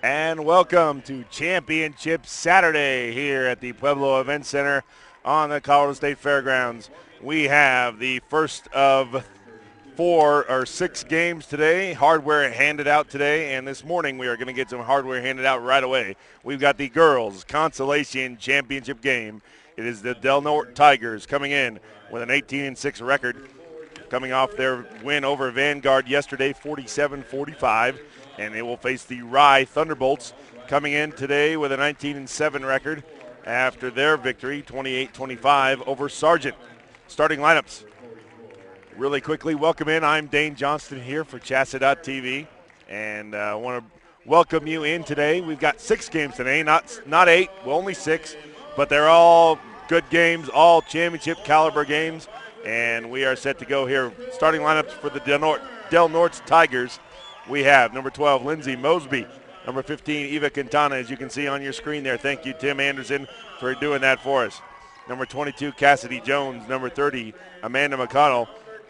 And welcome to Championship Saturday here at the Pueblo Event Center on the Colorado State Fairgrounds. We have the first of 6 games today. Hardware handed out today, and this morning we are going to get some hardware handed out right away. We've got the girls' Consolation Championship game. It is the Del Norte Tigers coming in with an 18-6 record, coming off their win over Vanguard yesterday, 47-45. And they will face the Rye Thunderbolts coming in today with a 19-7 record after their victory, 28-25 over Sargent. Starting lineups. Really quickly, welcome in. I'm Dane Johnston here for CHSAA.TV, and I want to welcome you in today. We've got 6 games today, not 8, well, only 6, but they're all good games, all championship caliber games, and we are set to go here. Starting lineups for the Del Norte Tigers. We have number 12, Lindsay Mosby. Number 15, Eva Quintana, as you can see on your screen there. Thank you, Tim Anderson, for doing that for us. Number 22, Cassidy Jones. Number 30, Amanda McConnell.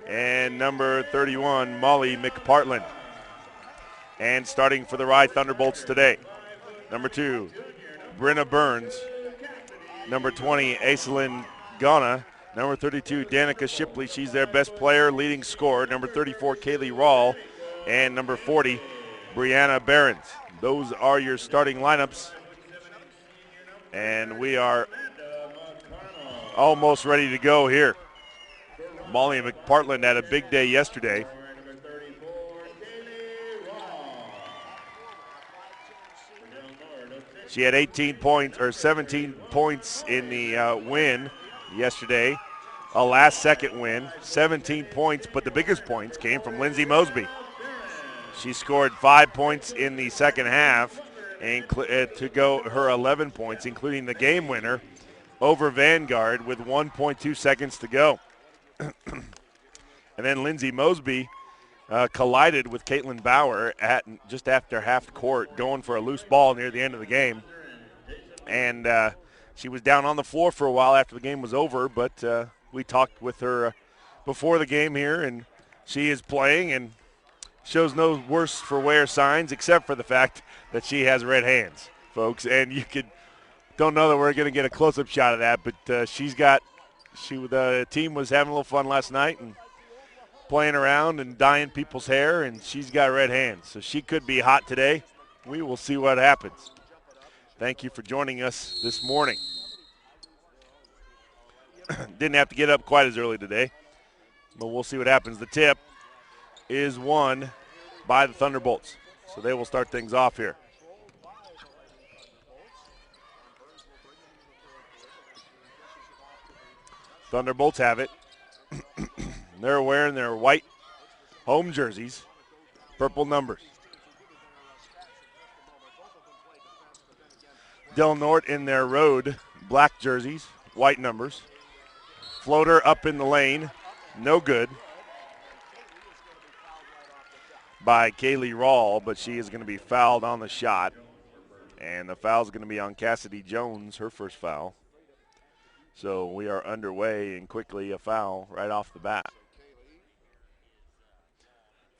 And number 31, Molly McPartland. And starting for the Rye Thunderbolts today, number 2, Brenna Burns. Number 20, Aislinn Ghana. Number 32, Danica Shipley. She's their best player, leading scorer. Number 34, Kaylee Rawl. And number 40, Brianna Behrens. Those are your starting lineups. And we are almost ready to go here. Molly McPartland had a big day yesterday. She had 18 points or 17 points in the win yesterday. A last-second win, 17 points, but the biggest points came from Lindsay Mosby. She scored 5 points in the second half and to go her 11 points, including the game winner over Vanguard with 1.2 seconds to go. And then Lindsay Mosby collided with Caitlin Bauer at just after half court, going for a loose ball near the end of the game. And she was down on the floor for a while after the game was over, but we talked with her before the game here, and she is playing and shows no worse for wear signs, except for the fact that she has red hands, folks. And you don't know that we're going to get a close-up shot of that, but the team was having a little fun last night and playing around and dyeing people's hair, and she's got red hands. So she could be hot today. We will see what happens. Thank you for joining us this morning. Didn't have to get up quite as early today, but we'll see what happens. The tip is won by the Thunderbolts, so they will start things off here. Thunderbolts have it. They're wearing their white home jerseys, purple numbers. Del Norte in their road black jerseys, white numbers. Floater up in the lane, no good by Kaylee Rawl, but she is going to be fouled on the shot. And the foul is going to be on Cassidy Jones, her first foul. So we are underway, and quickly a foul right off the bat.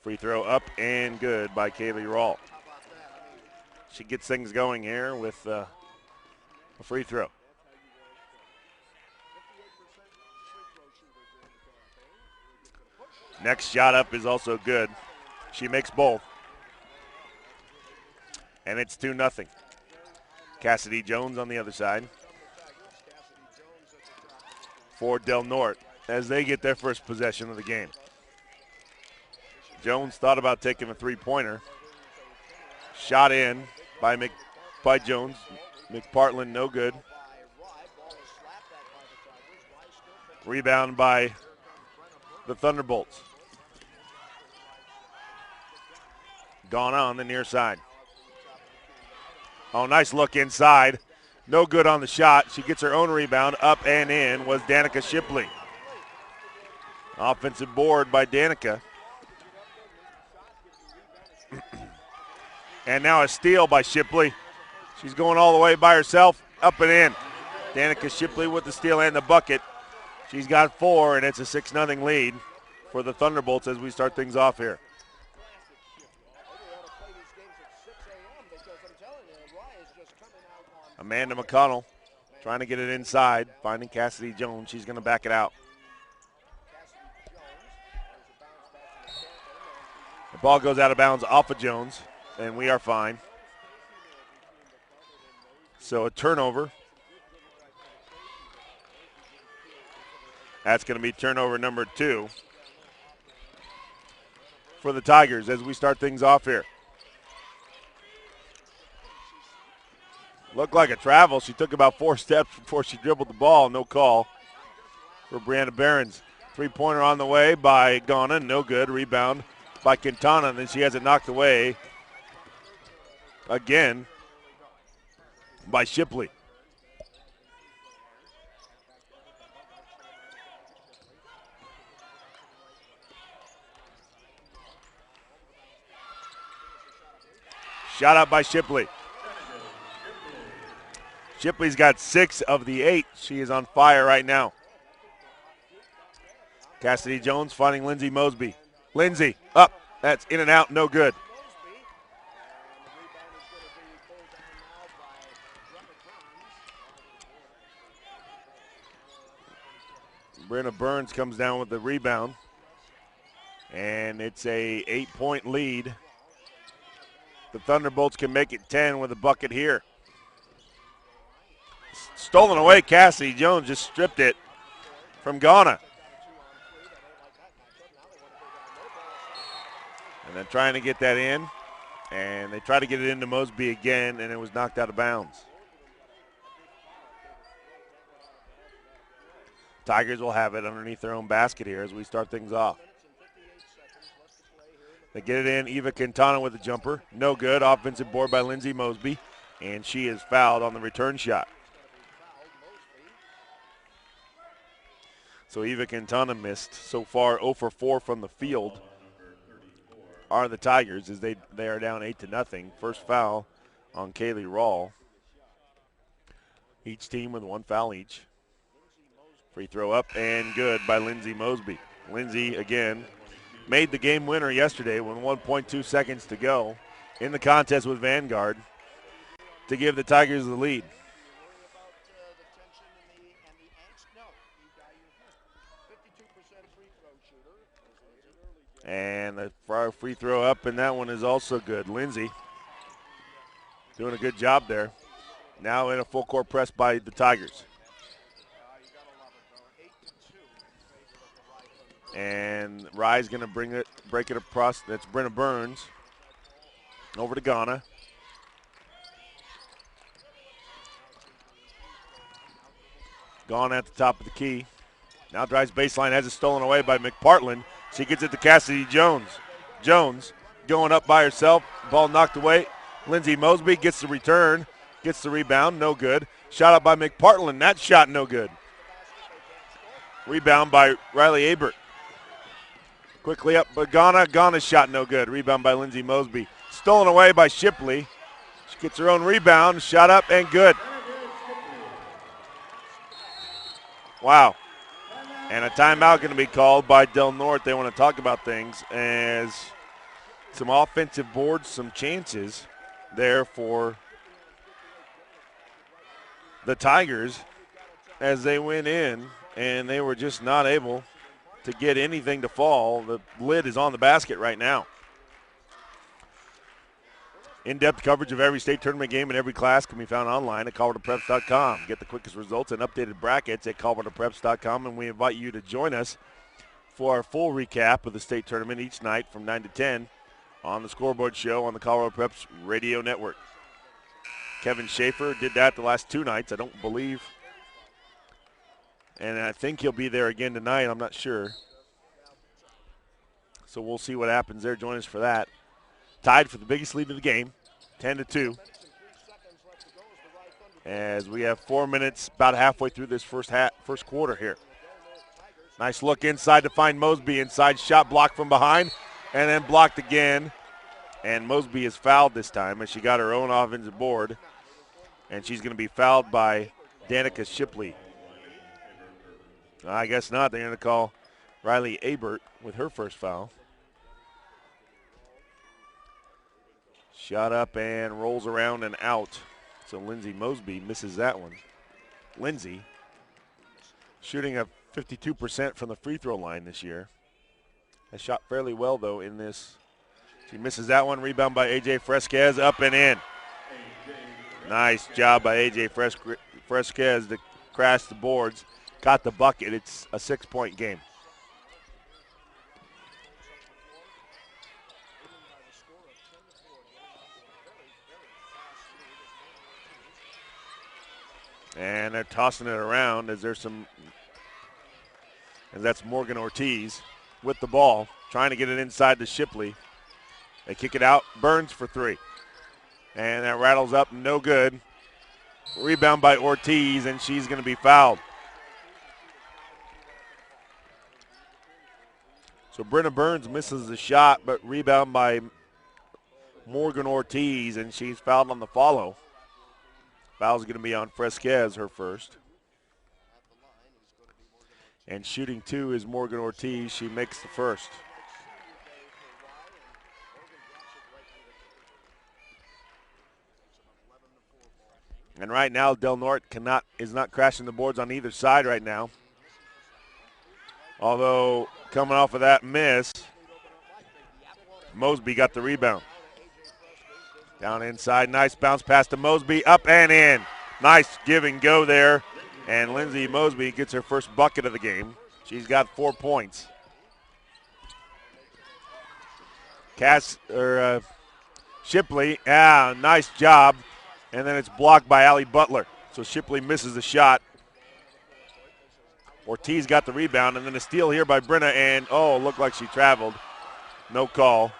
Free throw up and good by Kaylee Rawl. She gets things going here with a free throw. Next shot up is also good. She makes both. And it's 2-0. Cassidy Jones on the other side for Del Norte as they get their first possession of the game. Jones thought about taking a three-pointer. Shot in by Jones. McPartland, no good. Rebound by the Thunderbolts. Gone on the near side. Oh, nice look inside. No good on the shot. She gets her own rebound. Up and in was Danica Shipley. Offensive board by Danica. And now a steal by Shipley. She's going all the way by herself. Up and in. Danica Shipley with the steal and the bucket. She's got 4, and it's a 6-0 lead for the Thunderbolts as we start things off here. Amanda McConnell trying to get it inside, finding Cassidy Jones. She's going to back it out. The ball goes out of bounds off of Jones, and we are fine. So a turnover. That's going to be turnover number 2 for the Tigers as we start things off here. Looked like a travel. She took about 4 steps before she dribbled the ball. No call for Brianna Behrens. Three-pointer on the way by Ghana. No good. Rebound by Quintana. And then she has it knocked away again by Shipley. Shot out by Shipley. Shipley's got 6 of the 8. She is on fire right now. Cassidy Jones finding Lindsay Mosby. Lindsay up. That's in and out. No good. Brenna Burns comes down with the rebound. And it's a 8-point lead. The Thunderbolts can make it 10 with a bucket here. Stolen away. Cassidy Jones just stripped it from Ghana. And then trying to get that in. And they try to get it into Mosby again, and it was knocked out of bounds. Tigers will have it underneath their own basket here as we start things off. They get it in. Eva Quintana with the jumper. No good. Offensive board by Lindsay Mosby. And she is fouled on the return shot. So Eva Quintana missed. So far 0 for 4 from the field are the Tigers as they are down 8-0. First foul on Kaylee Rawl. Each team with 1 foul each. Free throw up and good by Lindsay Mosby. Lindsay again made the game winner yesterday with 1.2 seconds to go in the contest with Vanguard to give the Tigers the lead. And the free throw up, and that one is also good. Lindsay doing a good job there. Now in a full court press by the Tigers. And Rye's going to break it across. That's Brenna Burns. Over to Ghana. Ghana at the top of the key. Now drives baseline, has it stolen away by McPartland. She gets it to Cassidy Jones. Jones going up by herself. Ball knocked away. Lindsay Mosby gets the return. Gets the rebound. No good. Shot up by McPartland. That shot no good. Rebound by Riley Abert. Quickly up, but Ghana's shot no good. Rebound by Lindsay Mosby. Stolen away by Shipley. She gets her own rebound. Shot up and good. Wow. And a timeout going to be called by Del Norte. They want to talk about things as some offensive boards, some chances there for the Tigers as they went in, and they were just not able to get anything to fall. The lid is on the basket right now. In-depth coverage of every state tournament game and every class can be found online at ColoradoPreps.com. Get the quickest results and updated brackets at ColoradoPreps.com, and we invite you to join us for our full recap of the state tournament each night from 9 to 10 on the Scoreboard Show on the Colorado Preps Radio Network. Kevin Schaefer did that the last 2 nights, I don't believe. And I think he'll be there again tonight. I'm not sure. So we'll see what happens there. Join us for that. Tied for the biggest lead of the game, 10-2. As we have 4 minutes, about halfway through this first quarter here. Nice look inside to find Mosby. Inside shot blocked from behind, and then blocked again. And Mosby is fouled this time as she got her own offensive board. And she's going to be fouled by Danica Shipley. I guess not. They're going to call Riley Abert with her first foul. Shot up and rolls around and out. So Lindsay Mosby misses that one. Lindsay shooting a 52% from the free throw line this year. Has shot fairly well, though, in this. She misses that one. Rebound by A.J. Fresquez, up and in. Nice job by A.J. Fresquez to crash the boards. Got the bucket. It's a 6-point game. And they're tossing it around as there's some, and that's Morgan Ortiz with the ball, trying to get it inside to Shipley. They kick it out, Burns for three. And that rattles up, no good. Rebound by Ortiz, and she's going to be fouled. So Brenna Burns misses the shot, but rebound by Morgan Ortiz, and she's fouled on the follow. Foul's going to be on Fresquez, her first. And shooting two is Morgan Ortiz. She makes the first. And right now, Del Norte is not crashing the boards on either side right now. Although, coming off of that miss, Mosby got the rebound. Down inside, nice bounce pass to Mosby, up and in. Nice give and go there. And Lindsay Mosby gets her first bucket of the game. She's got 4 points. Shipley, nice job. And then it's blocked by Allie Butler. So Shipley misses the shot. Ortiz got the rebound, and then a steal here by Brenna, and looked like she traveled. No call.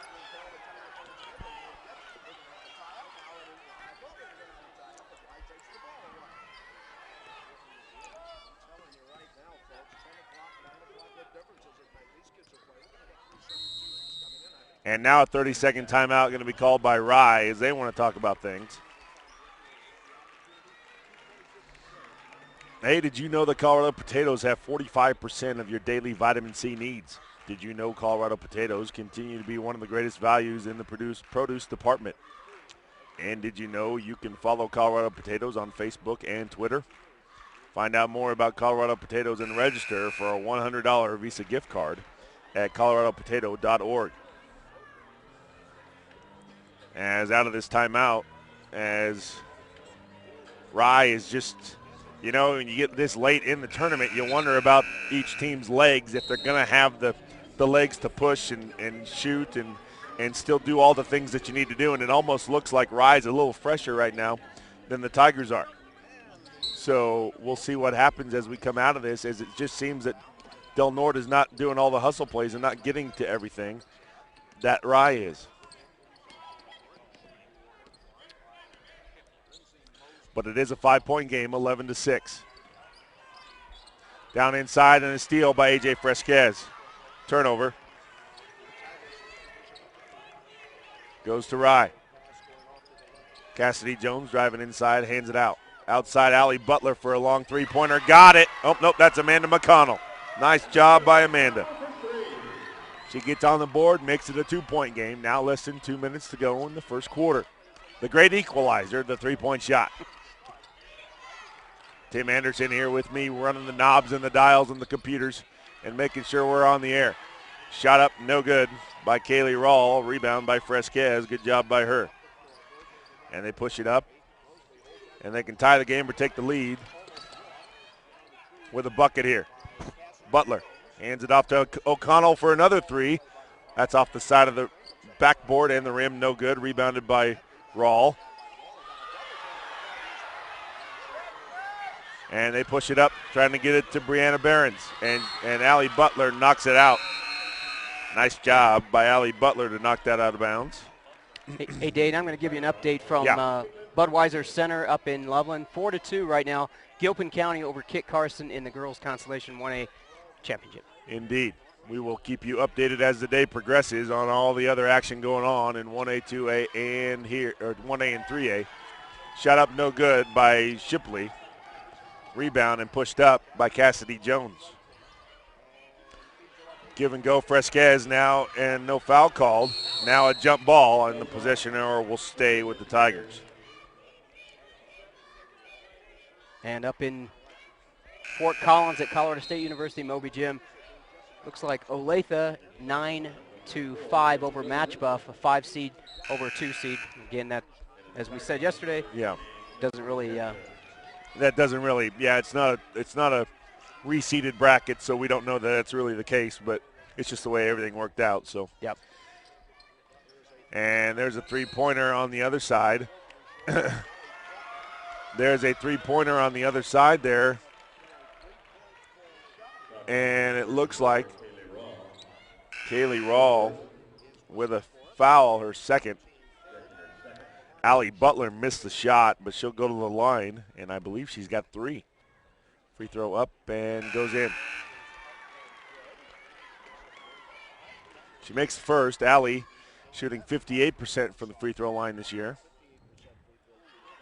And now a 30-second timeout going to be called by Rye as they want to talk about things. Hey, did you know that Colorado potatoes have 45% of your daily vitamin C needs? Did you know Colorado potatoes continue to be one of the greatest values in the produce department? And did you know you can follow Colorado potatoes on Facebook and Twitter? Find out more about Colorado potatoes and register for a $100 Visa gift card at coloradopotato.org. As out of this timeout, as Rye is just, when you get this late in the tournament, you wonder about each team's legs, if they're going to have the legs to push and shoot and still do all the things that you need to do. And it almost looks like Rye's a little fresher right now than the Tigers are. So we'll see what happens as we come out of this, as it just seems that Del Norte is not doing all the hustle plays and not getting to everything that Rye is. But it is a 5-point game, 11-6. Down inside and a steal by A.J. Fresquez. Turnover. Goes to Rye. Cassidy Jones driving inside, hands it out. Outside, Allie Butler for a long three-pointer. Got it. Oh, nope, that's Amanda McConnell. Nice job by Amanda. She gets on the board, makes it a 2-point game. Now less than 2 minutes to go in the first quarter. The great equalizer, the three-point shot. Tim Anderson here with me, running the knobs and the dials and the computers and making sure we're on the air. Shot up, no good by Kaylee Rawl. Rebound by Fresquez. Good job by her. And they push it up. And they can tie the game or take the lead with a bucket here. Butler hands it off to O'Connell for another three. That's off the side of the backboard and the rim. No good. Rebounded by Rawl. And they push it up, trying to get it to Brianna Behrens. And Allie Butler knocks it out. Nice job by Allie Butler to knock that out of bounds. Hey Dane, I'm going to give you an update from Budweiser Center up in Loveland. 4-2 right now. Gilpin County over Kit Carson in the girls' Consolation 1A championship. Indeed. We will keep you updated as the day progresses on all the other action going on in 1A, 2A, and here, or 1A and 3A. Shot up no good by Shipley. Rebound and pushed up by Cassidy Jones. Give and go Fresquez now, and no foul called. Now a jump ball, and the possession arrow will stay with the Tigers. And up in Fort Collins at Colorado State University, Moby Gym, looks like Olathe 9-5 over Matchbuff, a 5 seed over a 2 seed. Again, that, as we said yesterday, doesn't really. That doesn't really. Yeah, it's not a reseeded bracket, so we don't know that that's really the case, but it's just the way everything worked out. So. Yep. And there's a three-pointer on the other side. There's a three-pointer on the other side there. And it looks like Kaylee Rawl with a foul, her second. Allie Butler missed the shot, but she'll go to the line, and I believe she's got 3. Free throw up and goes in. She makes the first. Allie shooting 58% from the free throw line this year.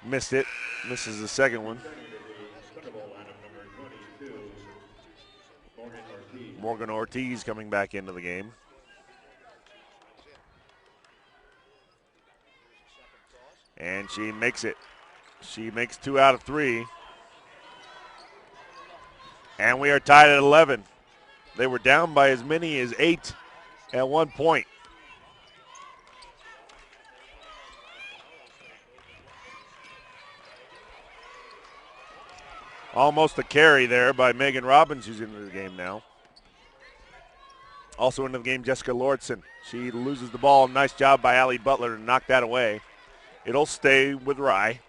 Missed it. Misses the second one. Morgan Ortiz coming back into the game. And she makes it. She makes 2 out of 3. And we are tied at 11. They were down by as many as 8 at one point. Almost a carry there by Megan Robbins, who's into the game now. Also into the game, Jessica Lordson. She loses the ball. Nice job by Allie Butler to knock that away. It'll stay with Rye.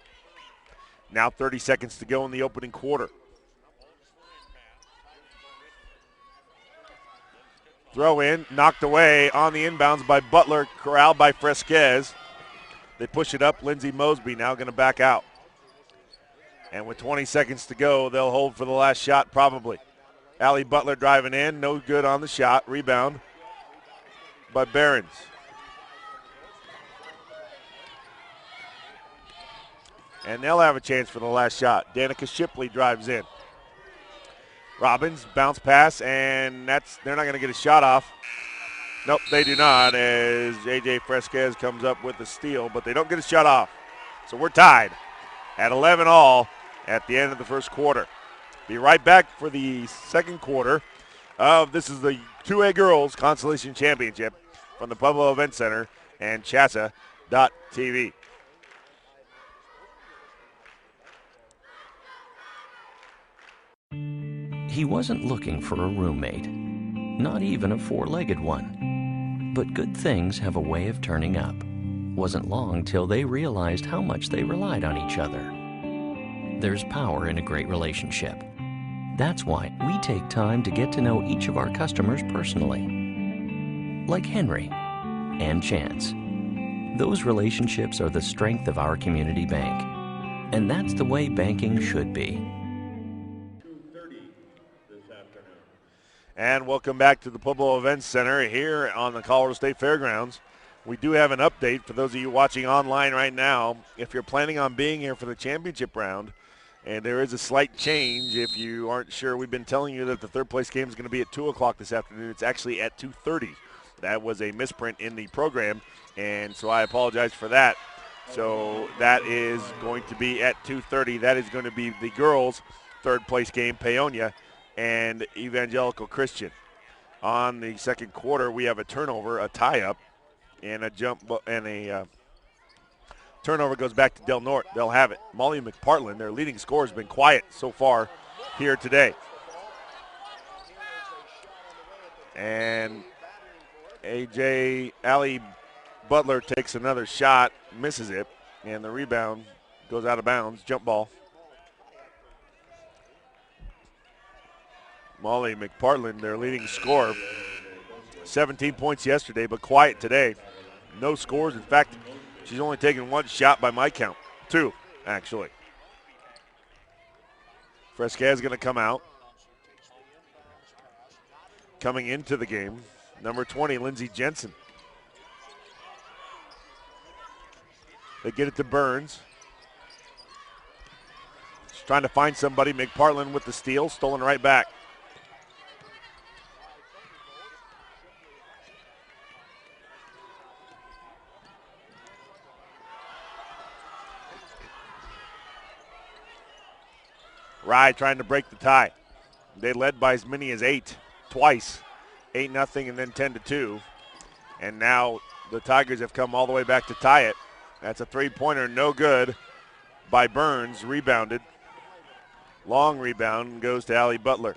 Now 30 seconds to go in the opening quarter. Throw in, knocked away on the inbounds by Butler, corralled by Fresquez. They push it up. Lindsey Mosby now going to back out. And with 20 seconds to go, they'll hold for the last shot probably. Allie Butler driving in, no good on the shot. Rebound by Behrens. And they'll have a chance for the last shot. Danica Shipley drives in. Robbins, bounce pass, and they're not going to get a shot off. Nope, they do not, as A.J. Fresquez comes up with the steal, but they don't get a shot off. So we're tied at 11 all at the end of the first quarter. Be right back for the second quarter of this is the 2A Girls Consolation Championship from the Pueblo Event Center and CHSAA.tv. He wasn't looking for a roommate, not even a four-legged one. But good things have a way of turning up. Wasn't long till they realized how much they relied on each other. There's power in a great relationship. That's why we take time to get to know each of our customers personally. Like Henry and Chance. Those relationships are the strength of our community bank. And that's the way banking should be. And welcome back to the Pueblo Events Center here on the Colorado State Fairgrounds. We do have an update for those of you watching online right now. If you're planning on being here for the championship round, and there is a slight change if you aren't sure. We've been telling you that the third place game is going to be at 2 o'clock this afternoon. It's actually at 2:30. That was a misprint in the program, and so I apologize for that. So that is going to be at 2:30. That is going to be the girls' third place game, Paonia and Evangelical Christian. On the second quarter, we have a turnover, a tie-up, and a jump, and a turnover goes back to Del Norte. They'll have it. Molly McPartland, their leading scorer, has been quiet so far here today. And Allie Butler takes another shot, misses it, and the rebound goes out of bounds, jump ball. Molly McPartland, their leading scorer, 17 points yesterday, but quiet today. No scores. In fact, she's only taken one shot by my count. 2, actually. Fresquez is going to come out. Coming into the game, number 20, Lindsey Jensen. They get it to Burns. She's trying to find somebody. McPartland with the steal, stolen right back. Rye trying to break the tie. They led by as many as 8 twice, 8-0 and then 10-2. And now the Tigers have come all the way back to tie it. That's a three-pointer, no good by Burns, rebounded. Long rebound goes to Allie Butler.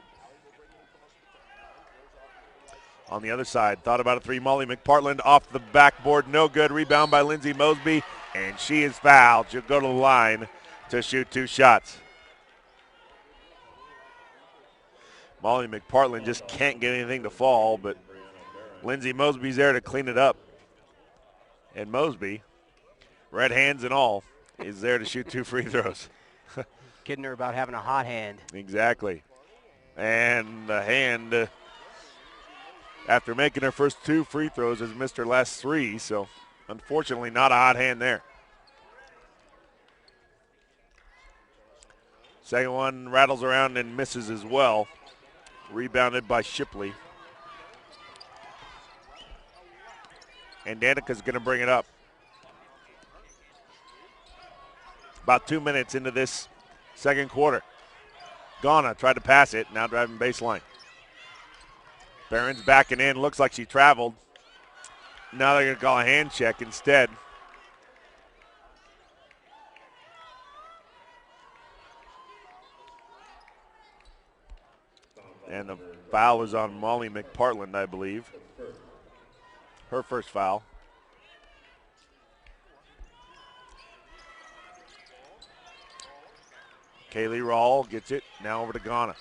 On the other side, thought about a three. Molly McPartland off the backboard, no good. Rebound by Lindsay Mosby, and she is fouled. She'll go to the line to shoot 2 shots. Molly McPartland just can't get anything to fall, but Lindsay Mosby's there to clean it up. And Mosby, red hands and all, is there to shoot 2 free throws. Kidding her about having a hot hand. Exactly. And the hand, after making her first 2 free throws, has missed her last 3, so unfortunately not a hot hand there. Second one rattles around and misses as well. Rebounded by Shipley. And Danica's going to bring it up. About 2 minutes into this second quarter. Ghana tried to pass it, now driving baseline. Barron's backing in, looks like she traveled. Now they're going to call a hand check instead. And the foul is on Molly McPartland, I believe. Her first foul. Kaylee Rawl gets it, now over to Ghana.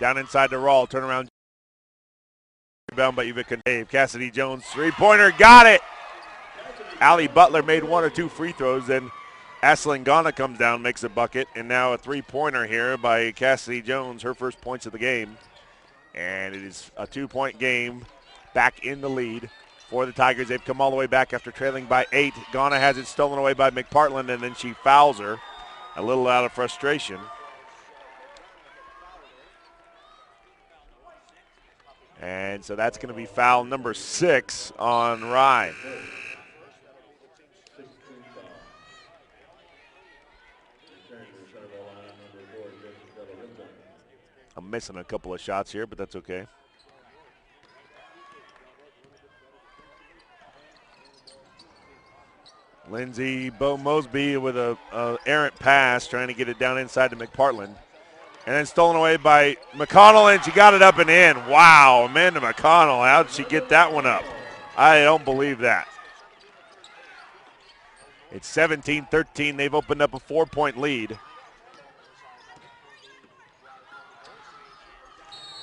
Down inside to Rawl, turnaround. Rebound by Evica Dave. Cassidy Jones, three-pointer, got it! Allie Butler made 1 or 2 free throws, then Aslan Ghana comes down, makes a bucket, and now a three-pointer here by Cassidy Jones, her first points of the game. And it is a 2-point game, back in the lead for the Tigers. They've come all the way back after trailing by 8. Ghana has it stolen away by McPartland, and then she fouls her, a little out of frustration. And so that's going to be foul number 6 on Rye. I'm missing a couple of shots here, but that's okay. Lindsay Mosby with a errant pass, trying to get it down inside to McPartland. And then stolen away by McConnell, and she got it up and in. Wow, Amanda McConnell, how did she get that one up? I don't believe that. It's 17-13. They've opened up a 4-point lead.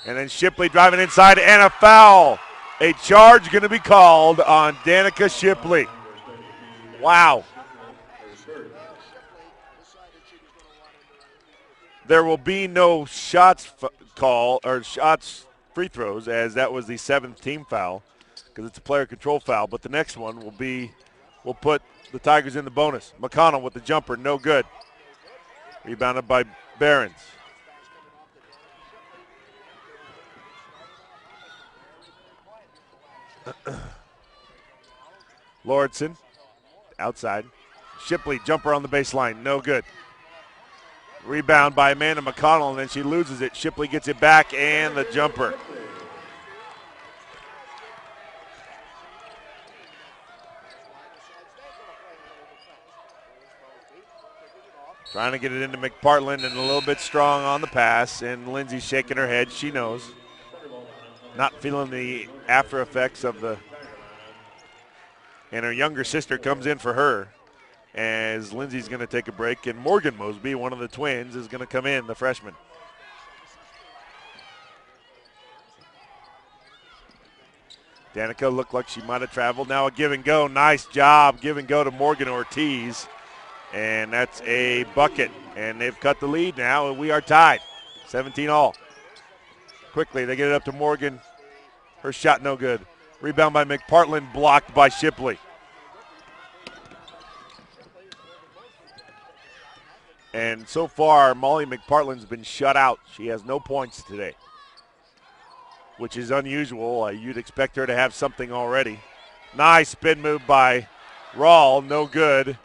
And then Shipley driving inside, and a foul. A charge going to be called on Danica Shipley. Wow. There will be no shots free throws, as that was the 7th team foul, because it's a player control foul. But the next one will put the Tigers in the bonus. McConnell with the jumper, no good. Rebounded by Behrens. Lauritsen outside. Shipley jumper on the baseline, no good. Rebound by Amanda McConnell, and then she loses it. Shipley gets it back, and the jumper. Trying to get it into McPartland, and a little bit strong on the pass, and Lindsay's shaking her head. She knows. Not feeling the after effects of the, and her younger sister comes in for her as Lindsay's going to take a break, and Morgan Mosby, one of the twins, is going to come in, the freshman. Danica looked like she might have traveled. Now a give and go. Nice job. Give and go to Morgan Ortiz. And that's a bucket. And they've cut the lead now, and we are tied. 17-all. Quickly, they get it up to Morgan. Her shot no good. Rebound by McPartland, blocked by Shipley. And so far, Molly McPartland's been shut out. She has no points today, which is unusual. You'd expect her to have something already. Nice spin move by Rawl, no good.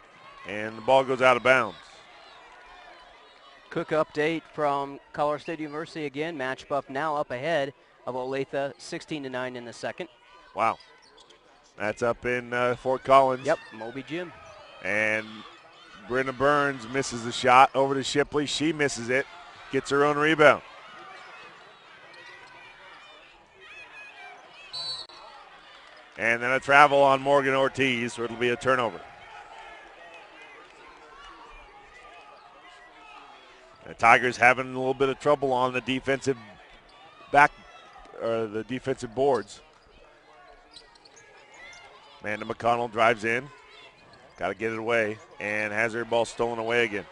And the ball goes out of bounds. Quick update from Colorado State University again. Match buff now up ahead of Olathe, 16-9 in the second. Wow. That's up in Fort Collins. Yep, Moby Gym. And Brenda Burns misses the shot over to Shipley. She misses it, gets her own rebound. And then a travel on Morgan Ortiz, so it'll be a turnover. The Tigers having a little bit of trouble on the defensive the defensive boards. Amanda McConnell drives in. Got to get it away, and has her ball stolen away again.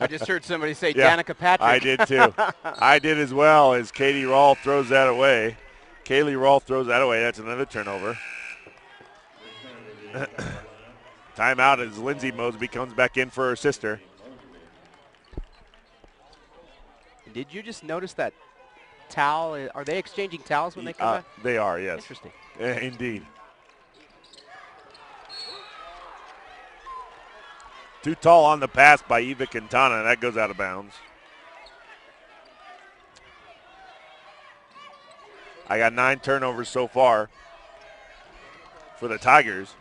I just heard somebody say Yeah, Danica Patrick. I did too. I did as well, as Katie Rawl throws that away. Kaylee Rawl throws that away. That's another turnover. Timeout as Lindsay Mosby comes back in for her sister. Did you just notice that towel? Are they exchanging towels when they come back? They are, yes. Interesting. Indeed. Too tall on the pass by Eva Quintana. That goes out of bounds. I got 9 turnovers so far for the Tigers.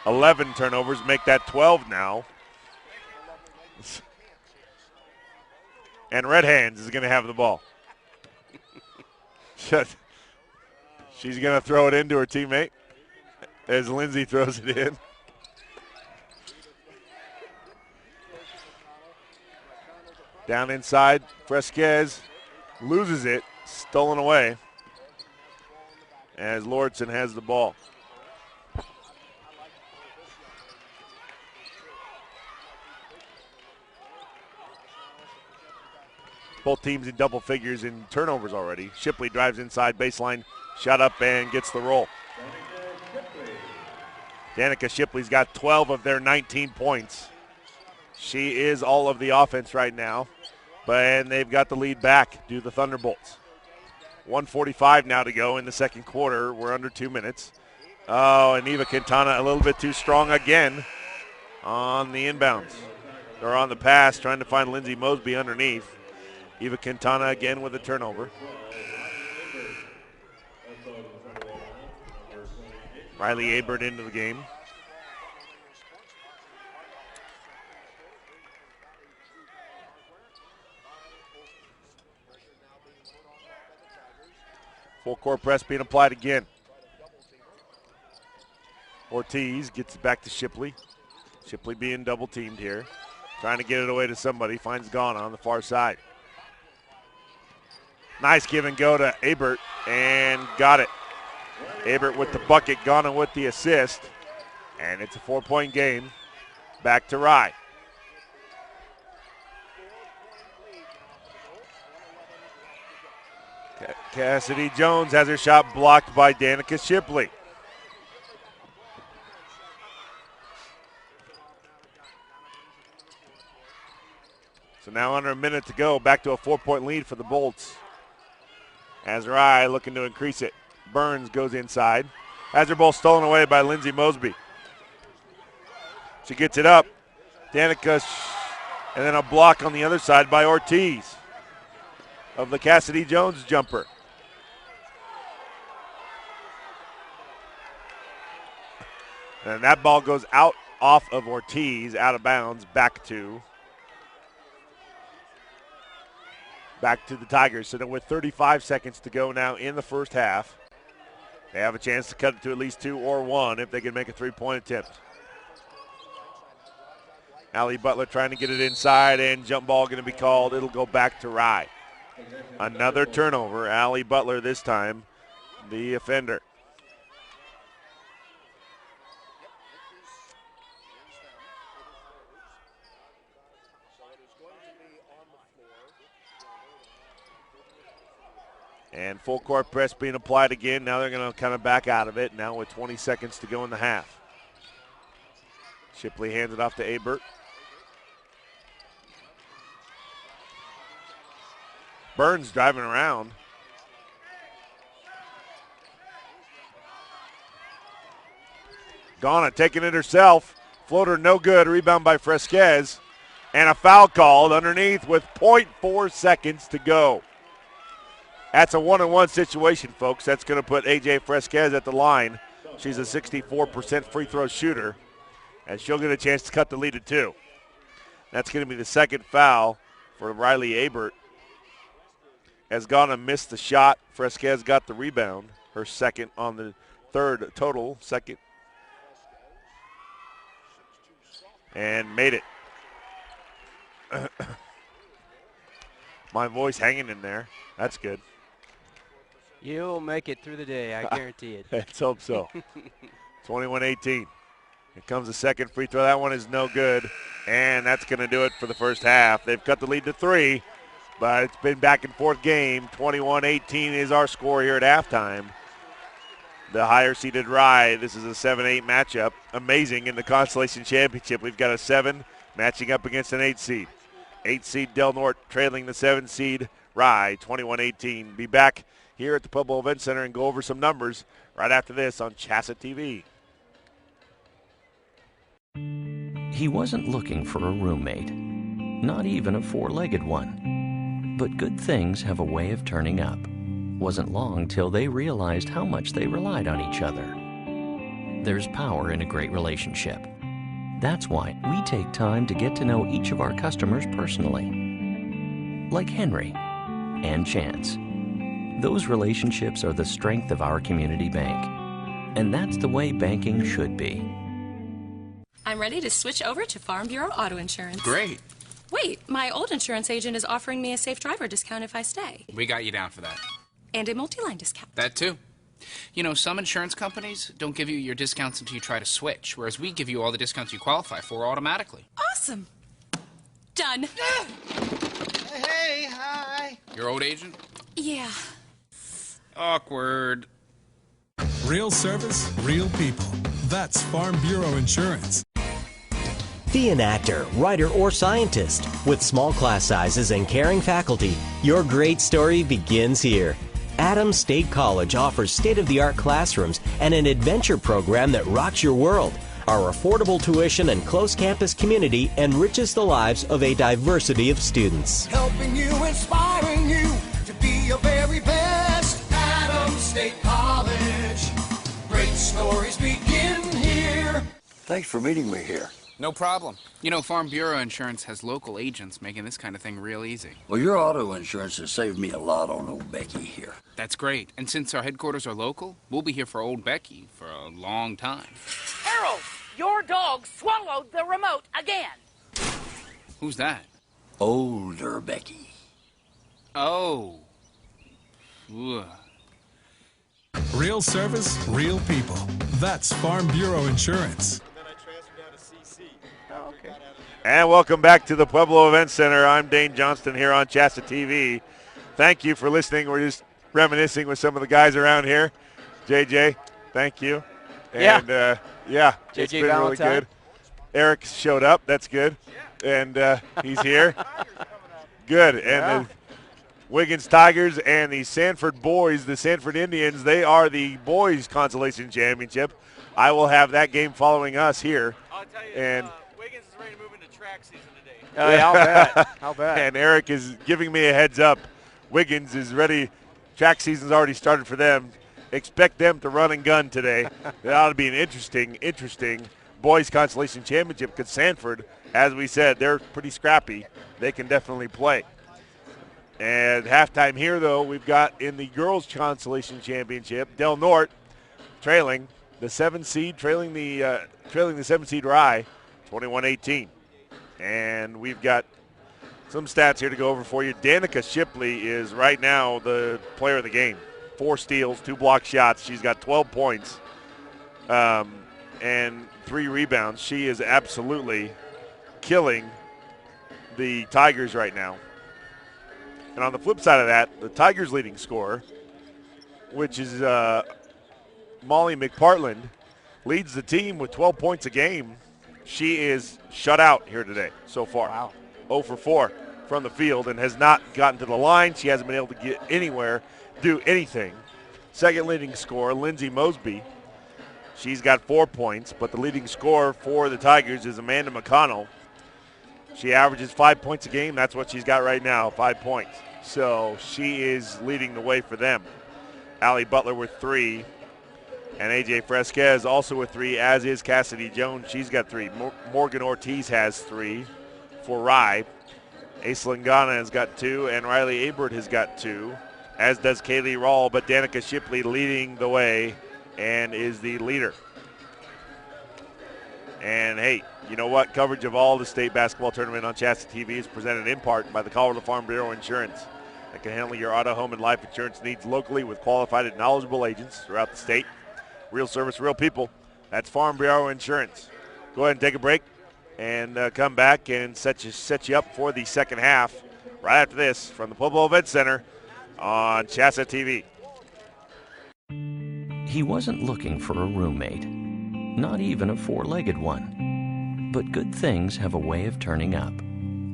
11 turnovers, make that 12 now. And Red Hands is going to have the ball. She's going to throw it into her teammate as Lindsay throws it in. Down inside, Fresquez loses it, stolen away, as Lordson has the ball. Both teams in double figures in turnovers already. Shipley drives inside baseline, shot up and gets the roll. Danica Shipley's got 12 of their 19 points. She is all of the offense right now, and they've got the lead back due to the Thunderbolts. 1:45 now to go in the second quarter. We're under 2 minutes. Oh, and Eva Quintana a little bit too strong again on the inbounds. Or on the pass, trying to find Lindsay Mosby underneath. Eva Quintana again with a turnover. Riley Abert into the game. Full court press being applied again. Ortiz gets it back to Shipley. Shipley being double teamed here. Trying to get it away to somebody. Finds Ghana on the far side. Nice give and go to Abert and got it. Abert with the bucket, Ghana with the assist. And it's a 4-point game. Back to Rye. Cassidy Jones has her shot blocked by Danica Shipley. So now under a minute to go, back to a 4-point lead for the Bolts. As Rye looking to increase it. Burns goes inside. Has her ball stolen away by Lindsay Mosby. She gets it up. Danica, and then a block on the other side by Ortiz of the Cassidy Jones jumper. And that ball goes out off of Ortiz, out of bounds, back to the Tigers. So then with 35 seconds to go now in the first half, they have a chance to cut it to at least 2 or 1 if they can make a 3-point attempt. Allie Butler trying to get it inside, and jump ball going to be called. It'll go back to Rye. Another turnover. Allie Butler this time, the offender. And full court press being applied again. Now they're going to kind of back out of it. Now with 20 seconds to go in the half. Shipley hands it off to Abert. Burns driving around. Gonna taking it herself. Floater no good. Rebound by Fresquez. And a foul called underneath with 0.4 seconds to go. That's a 1-on-1 situation, folks. That's going to put A.J. Fresquez at the line. She's a 64% free throw shooter, and she'll get a chance to cut the lead to 2. That's going to be the second foul for Riley Abert. Has gone and missed the shot. Fresquez got the rebound, her second on the third total, second. And made it. My voice hanging in there. That's good. You'll make it through the day, I guarantee it. Let's hope so. 21-18. Here comes the second free throw. That one is no good, and that's going to do it for the first half. They've cut the lead to 3, but it's been back and forth game. 21-18 is our score here at halftime. The higher seeded Rye, this is a 7-8 matchup. Amazing in the Consolation Championship. We've got a 7 matching up against an 8 seed. 8 seed Del Norte trailing the 7 seed Rye, 21-18. Be back here at the Pueblo Event Center and go over some numbers right after this on CHSAA TV. He wasn't looking for a roommate, not even a four-legged one. But good things have a way of turning up. Wasn't long till they realized how much they relied on each other. There's power in a great relationship. That's why we take time to get to know each of our customers personally. Like Henry and Chance. Those relationships are the strength of our community bank. And that's the way banking should be. I'm ready to switch over to Farm Bureau Auto Insurance. Great. Wait, my old insurance agent is offering me a safe driver discount if I stay. We got you down for that. And a multi-line discount. That too. You know, some insurance companies don't give you your discounts until you try to switch, whereas we give you all the discounts you qualify for automatically. Awesome. Done. Hey, hi. Your old agent? Yeah. Awkward. Real service, real people. That's Farm Bureau Insurance. Be an actor, writer, or scientist. With small class sizes and caring faculty, your great story begins here. Adams State College offers state-of-the-art classrooms and an adventure program that rocks your world. Our affordable tuition and close campus community enriches the lives of a diversity of students. Helping you, inspiring you to be your very best. Adams State College. Great stories begin here. Thanks for meeting me here. No problem. You know, Farm Bureau Insurance has local agents making this kind of thing real easy. Well, your auto insurance has saved me a lot on old Becky here. That's great. And since our headquarters are local, we'll be here for old Becky for a long time. Harold, your dog swallowed the remote again. Who's that? Older Becky. Oh. Ugh. Real service, real people. That's Farm Bureau Insurance. And welcome back to the Pueblo Event Center. I'm Dane Johnston here on CHSAA TV. Thank you for listening. We're just reminiscing with some of the guys around here. JJ, thank you. And yeah, it's been really good. Eric showed up. That's good. And he's here. Good. And the Wiggins Tigers and the Sanford boys, the Sanford Indians, they are the boys Consolation Championship. I will have that game following us here. I'll tell you, and Wiggins is ready to move into track season today. I'll bet. I'll bet. And Eric is giving me a heads up. Wiggins is ready. Track season's already started for them. Expect them to run and gun today. That ought to be an interesting boys Consolation Championship because Sanford, as we said, they're pretty scrappy. They can definitely play. And halftime here, though, we've got in the girls Consolation Championship, Del Norte trailing the 7 seed, trailing the 7 seed Rye, 21-18. And we've got some stats here to go over for you. Danica Shipley is right now the player of the game. 4 steals, 2 block shots. She's got 12 points and 3 rebounds. She is absolutely killing the Tigers right now. And on the flip side of that, the Tigers' leading scorer, which is Molly McPartland, leads the team with 12 points a game. She is shut out here today so far. Wow. 0 for 4 from the field and has not gotten to the line. She hasn't been able to get anywhere, do anything. Second leading scorer, Lindsay Mosby, She's got 4 points, but the leading scorer for the Tigers is Amanda McConnell. She averages 5 points a game. That's what she's got right now, 5 points. So she is leading the way for them. Allie Butler with 3. And A.J. Fresquez also with 3, as is Cassidy Jones. She's got 3. Morgan Ortiz has 3 for Rye. Ace Lingana has got 2, and Riley Abert has got 2, as does Kaylee Rawl. But Danica Shipley leading the way and is the leader. And, hey, you know what? Coverage of all the state basketball tournament on CHSAA TV is presented in part by the Colorado Farm Bureau Insurance that can handle your auto, home, and life insurance needs locally with qualified and knowledgeable agents throughout the state. Real service, real people. That's Farm Bureau Insurance. Go ahead and take a break and come back and set you up for the second half right after this from the Pueblo Event Center on CHSAA TV. He wasn't looking for a roommate, not even a four-legged one. But good things have a way of turning up.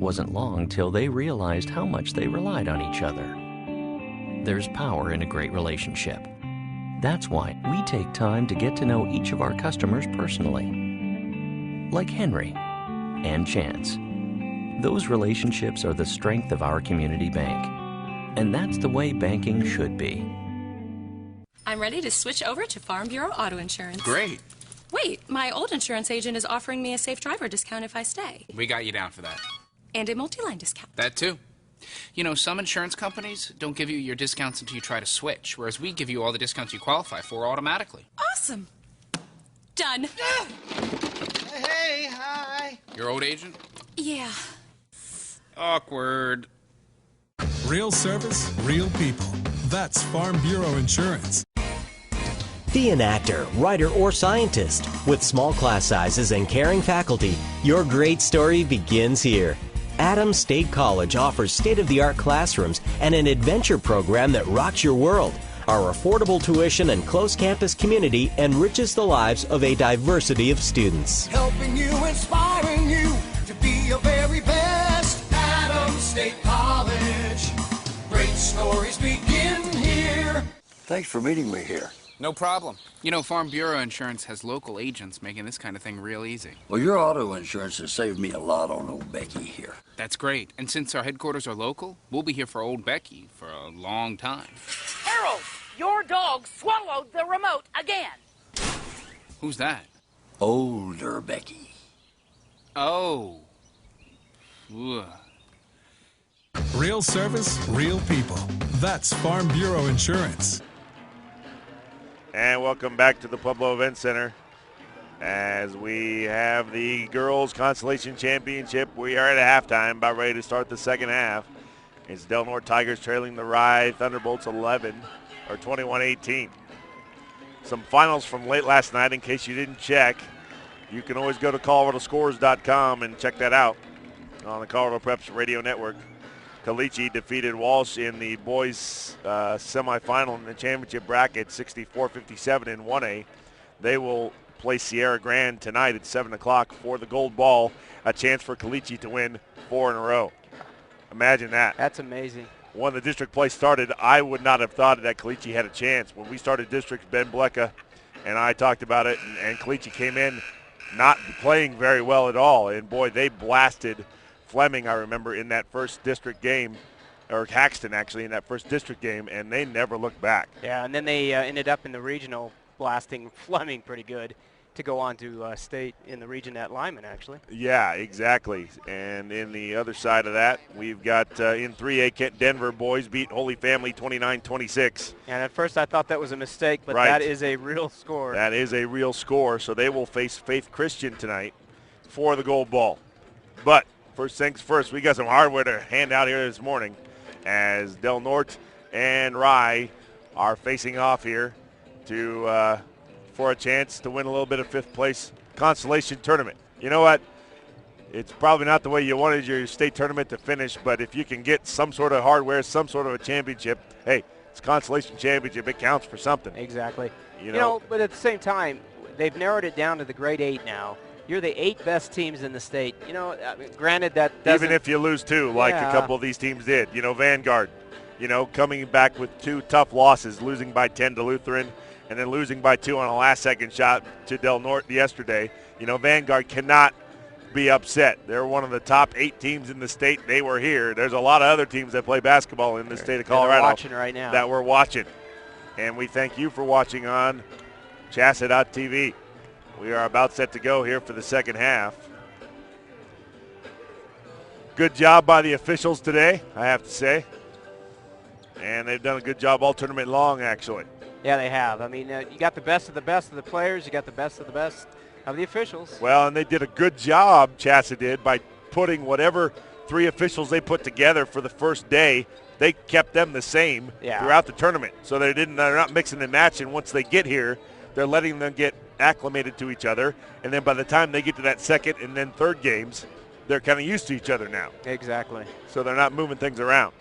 Wasn't long till they realized how much they relied on each other. There's power in a great relationship. That's why we take time to get to know each of our customers personally. Like Henry and Chance. Those relationships are the strength of our community bank. And that's the way banking should be. I'm ready to switch over to Farm Bureau Auto Insurance. Great. Wait, my old insurance agent is offering me a safe driver discount if I stay. We got you down for that. And a multi-line discount. That too. You know, some insurance companies don't give you your discounts until you try to switch, whereas we give you all the discounts you qualify for automatically. Awesome. Done. Hey, hi. Your old agent? Yeah. Awkward. Real service, real people. That's Farm Bureau Insurance. Be an actor, writer, or scientist. With small class sizes and caring faculty, your great story begins here. Adams State College offers state-of-the-art classrooms and an adventure program that rocks your world. Our affordable tuition and close campus community enriches the lives of a diversity of students. Helping you, inspiring you to be your very best. Adams State College. Great stories begin here. Thanks for meeting me here. No problem. You know, Farm Bureau Insurance has local agents making this kind of thing real easy. Well, your auto insurance has saved me a lot on old Becky here. That's great. And since our headquarters are local, we'll be here for old Becky for a long time. Harold, your dog swallowed the remote again. Who's that? Older Becky. Oh. Ugh. Real service, real people. That's Farm Bureau Insurance. And welcome back to the Pueblo Event Center as we have the Girls Consolation Championship. We are at halftime, about ready to start the second half. It's Del Norte Tigers trailing the Rye Thunderbolts 21-18. Some finals from late last night, in case you didn't check. You can always go to coloradoscores.com and check that out on the Colorado Preps Radio Network. Caliche defeated Walsh in the boys semifinal in the championship bracket, 64-57 in 1A. They will play Sierra Grande tonight at 7 o'clock for the gold ball, a chance for Caliche to win 4 in a row. Imagine that. That's amazing. When the district play started, I would not have thought that Caliche had a chance. When we started districts, Ben Blecka and I talked about it, and Caliche came in not playing very well at all. And, boy, they blasted Fleming, I remember, in that first district game, or Caxton actually, in that first district game, and they never looked back. Yeah, and then they ended up in the regional blasting Fleming pretty good to go on to state in the region at Lyman, actually. Yeah, exactly. And in the other side of that, we've got in 3A, Kent Denver boys beat Holy Family 29-26. And at first I thought that was a mistake, but Right. that is a real score. That is a real score, so they will face Faith Christian tonight for the gold ball. But first things first, we got some hardware to hand out here this morning as Del Norte and Rye are facing off here to for a chance to win a little bit of fifth place consolation tournament. You know what? It's probably not the way you wanted your state tournament to finish, but if you can get some sort of hardware, some sort of a championship, hey, it's a consolation championship. It counts for something. Exactly. You know, But at the same time, they've narrowed it down to the grade 8 now. You're the 8 best teams in the state. You know, I mean, granted that doesn't, even if you lose two, like Yeah. a couple of these teams did. You know, Vanguard, you know, coming back with 2 tough losses, losing by 10 to Lutheran and then losing by 2 on a last-second shot to Del Norte yesterday. You know, Vanguard cannot be upset. They're one of the top 8 teams in the state. They were here. There's a lot of other teams that play basketball in the state of Colorado watching right now. that we're watching. And we thank you for watching on CHSAA.tv. We are about set to go here for the second half. Good job by the officials today, I have to say. And they've done a good job all tournament long, actually. Yeah, they have. I mean, you got the best of the players. You got the best of the officials. Well, and they did a good job, CHSAA did, by putting whatever 3 officials they put together for the first day. They kept them the same throughout the tournament. So they're not mixing and matching. Once they get here, they're letting them get acclimated to each other. And then by the time they get to that second and then third games, they're kind of used to each other now. Exactly. So they're not moving things around.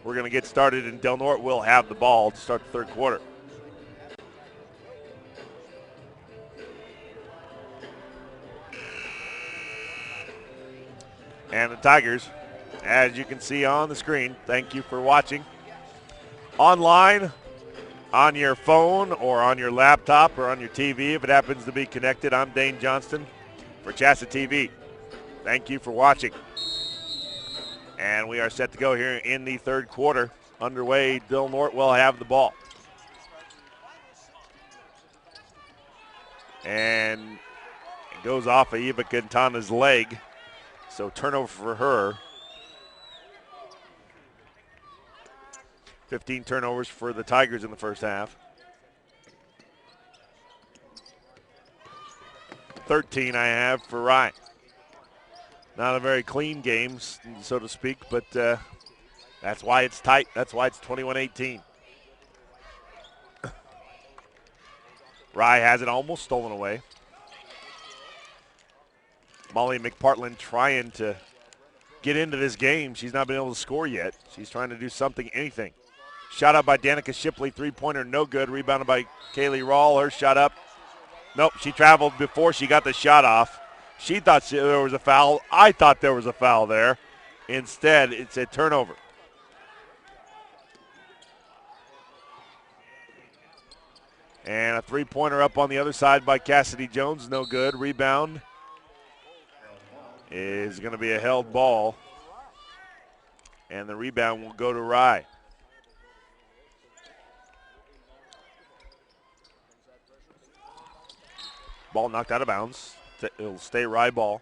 We're going to get started, and Del Norte will have the ball to start the third quarter. And the Tigers, as you can see on the screen, thank you for watching. Online, on your phone or on your laptop or on your TV, if it happens to be connected, I'm Dane Johnston for CHSAA TV. Thank you for watching. And we are set to go here in the third quarter. Underway, Del Norte will have the ball. And it goes off of Eva Quintana's leg. So turnover for her. 15 turnovers for the Tigers in the first half. 13 I have for Rye. Not a very clean game, so to speak, but that's why it's tight. That's why it's 21-18. Rye has it almost stolen away. Molly McPartland trying to get into this game. She's not been able to score yet. She's trying to do something, anything. Shot up by Danica Shipley, three-pointer, no good. Rebounded by Kaylee Rawl. Her shot up. Nope, she traveled before she got the shot off. She thought there was a foul. I thought there was a foul there. Instead, it's a turnover. And a three-pointer up on the other side by Cassidy Jones, no good. Rebound is going to be a held ball. And the rebound will go to Rye. Ball knocked out of bounds. It'll stay Rye ball.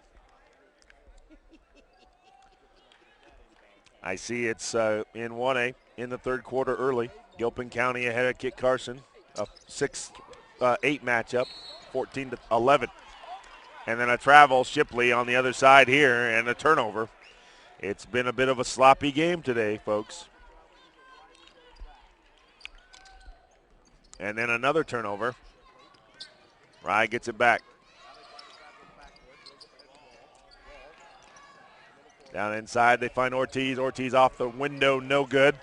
I see it's in 1A in the third quarter early. Gilpin County ahead of Kit Carson. A 6-8 matchup, 14-11. And then a travel, Shipley on the other side here, and a turnover. It's been a bit of a sloppy game today, folks. And then another turnover. Rye gets it back. Down inside, they find Ortiz. Ortiz off the window, no good.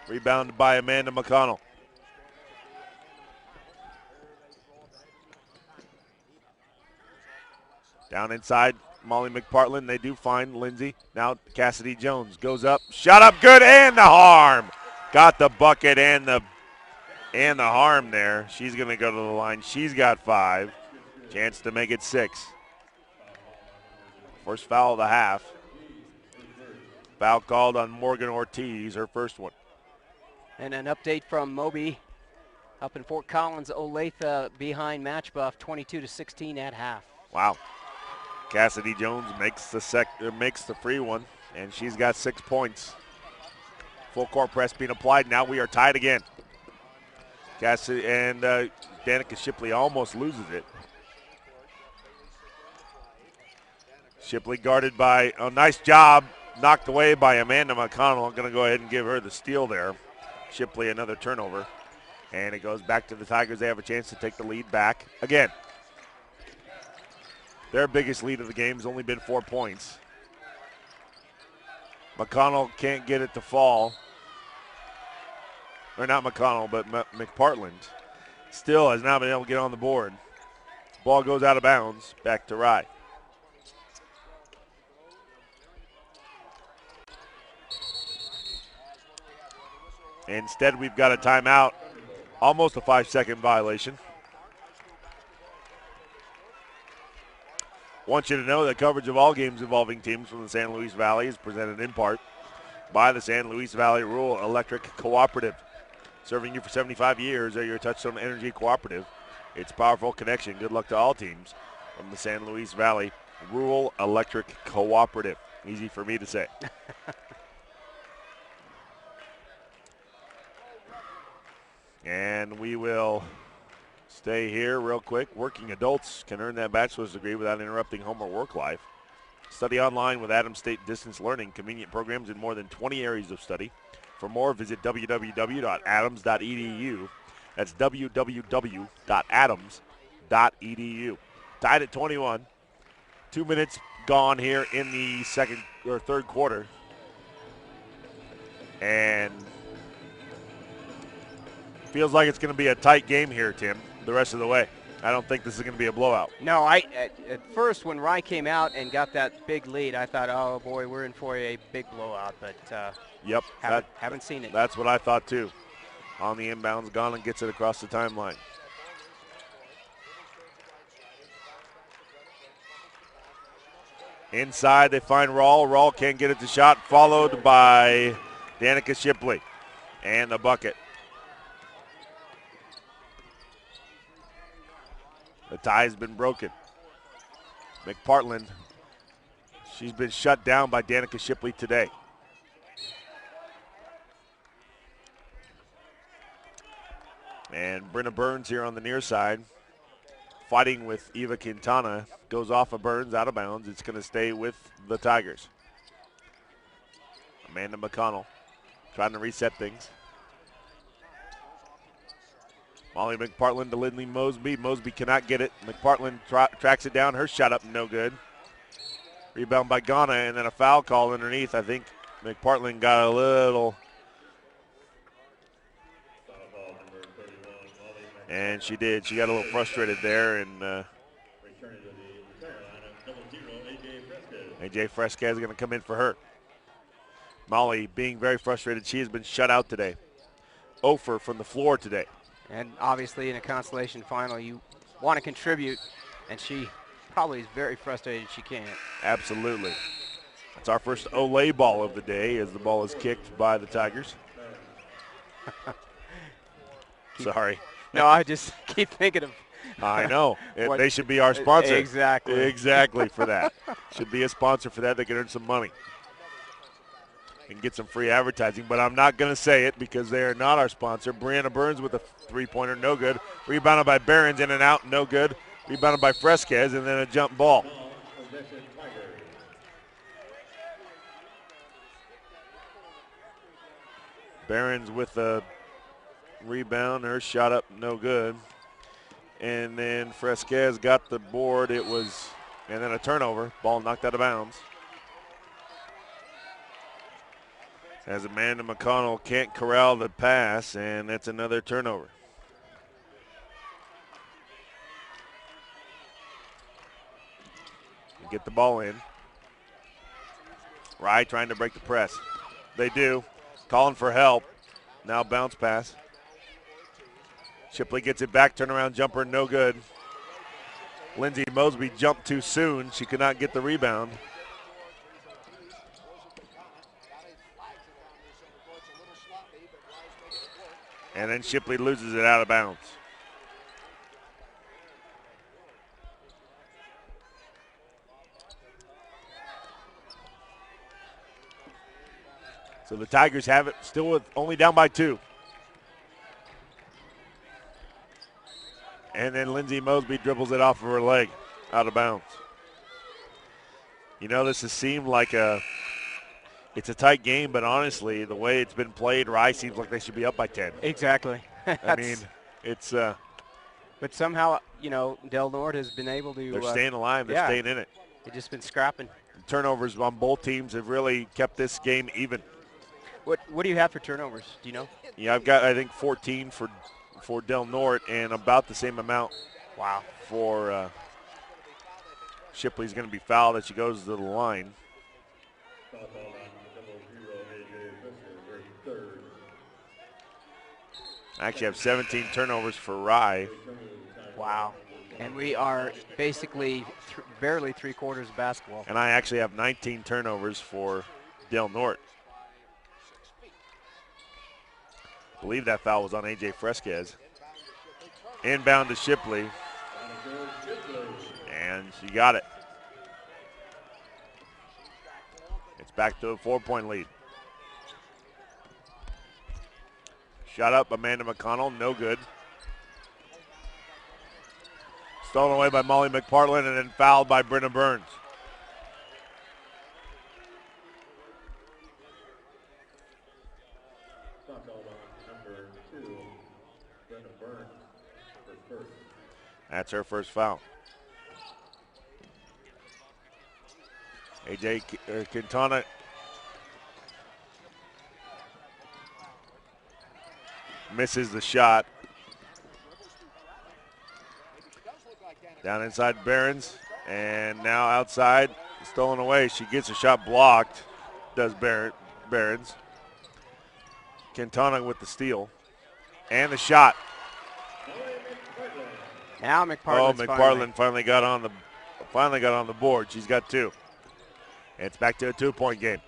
Rebounded by Amanda McConnell. Down inside, Molly McPartland. They do find Lindsay. Now Cassidy Jones goes up. Shot up good, and the harm. Got the bucket and the harm there. She's going to go to the line. She's got 5. Chance to make it 6. First foul of the half. Foul called on Morgan Ortiz, her first one. And an update from Moby up in Fort Collins. Olathe behind Match Buff, 22-16 at half. Wow. Cassidy Jones makes the free one, and she's got 6 points. Full court press being applied. Now we are tied again. Cassidy and Danica Shipley almost loses it. Shipley guarded by a nice job, knocked away by Amanda McConnell. I'm going to go ahead and give her the steal there. Shipley another turnover, and it goes back to the Tigers. They have a chance to take the lead back again. Their biggest lead of the game has only been 4 points. McConnell can't get it to fall. Or not McConnell, but McPartland still has not been able to get on the board. Ball goes out of bounds, back to Rye. Instead, we've got a timeout, almost a 5-second violation. Want you to know that coverage of all games involving teams from the San Luis Valley is presented in part by the San Luis Valley Rural Electric Cooperative. Serving you for 75 years, they're your Touchstone Energy Cooperative. It's powerful connection. Good luck to all teams from the San Luis Valley Rural Electric Cooperative. Easy for me to say. And we will stay here real quick. Working adults can earn that bachelor's degree without interrupting home or work life. Study online with Adams State Distance Learning. Convenient programs in more than 20 areas of study. For more, visit www.adams.edu. That's www.adams.edu. Tied at 21. 2 minutes gone here in the third quarter. And feels like it's going to be a tight game here, Tim, the rest of the way. I don't think this is going to be a blowout. No, at first when Rye came out and got that big lead, I thought, oh boy, we're in for a big blowout. But yep, haven't seen it. That's what I thought too. On the inbounds, Gonlin gets it across the timeline. Inside, they find Rawl. Rawl can't get it to shot, followed by Danica Shipley. And the bucket. The tie's been broken. McPartland, she's been shut down by Danica Shipley today. And Brenna Burns here on the near side, fighting with Eva Quintana. Goes off of Burns, out of bounds. It's going to stay with the Tigers. Amanda McConnell trying to reset things. Molly McPartland to Lindley Mosby. Mosby cannot get it. McPartland tracks it down. Her shot up, no good. Rebound by Ghana, and then a foul call underneath. I think McPartland got a little. And she did. She got a little frustrated there, and AJ Fresquez is going to come in for her. Molly being very frustrated. She has been shut out today. Ofer from the floor today. And obviously in a consolation final, you want to contribute, and she probably is very frustrated she can't. Absolutely. That's our first Olay ball of the day as the ball is kicked by the Tigers. Sorry. No, I just keep thinking of. I know. They should be our sponsor. Exactly. Exactly for that. Should be a sponsor for that. They can earn some money and get some free advertising. But I'm not going to say it because they are not our sponsor. Brianna Burns with a three-pointer, no good. Rebounded by Behrens, in and out, no good. Rebounded by Fresquez, and then a jump ball. Behrens with a rebound. Her shot up, no good. And then Fresquez got the board. And then a turnover. Ball knocked out of bounds. As Amanda McConnell can't corral the pass, and that's another turnover. Get the ball in. Rye trying to break the press. They do. Calling for help. Now bounce pass. Shipley gets it back, turnaround jumper, no good. Lindsay Mosby jumped too soon. She could not get the rebound. And then Shipley loses it out of bounds. So the Tigers have it still with only down by 2. And then Lindsay Mosby dribbles it off of her leg, out of bounds. You know, this has seemed like it's a tight game, but honestly, the way it's been played, Rye seems like they should be up by 10. Exactly. I mean, it's. But somehow, you know, Del Norte has been able to. They're staying alive. They're staying in it. They've just been scrapping. Turnovers on both teams have really kept this game even. What do you have for turnovers? Do you know? Yeah, I've got, I think, 14 for Del Norte and about the same amount. Wow. For Shipley's going to be fouled as she goes to the line. I actually have 17 turnovers for Rye. Wow. And we are basically barely 3/4 of basketball. And I actually have 19 turnovers for Del Norte. I believe that foul was on A.J. Fresquez. Inbound to Shipley. And she got it. It's back to a 4-point lead. Shot up, Amanda McConnell, no good. Stolen away by Molly McPartland and then fouled by Brenna Burns. That's her first foul. A.J. Quintana misses the shot. Down inside Behrens, and now outside, stolen away. She gets a shot blocked, does Behrens. Quintana with the steal, and the shot. Now McPartland's McPartland finally got on the board. She's got 2. It's back to a 2-point game.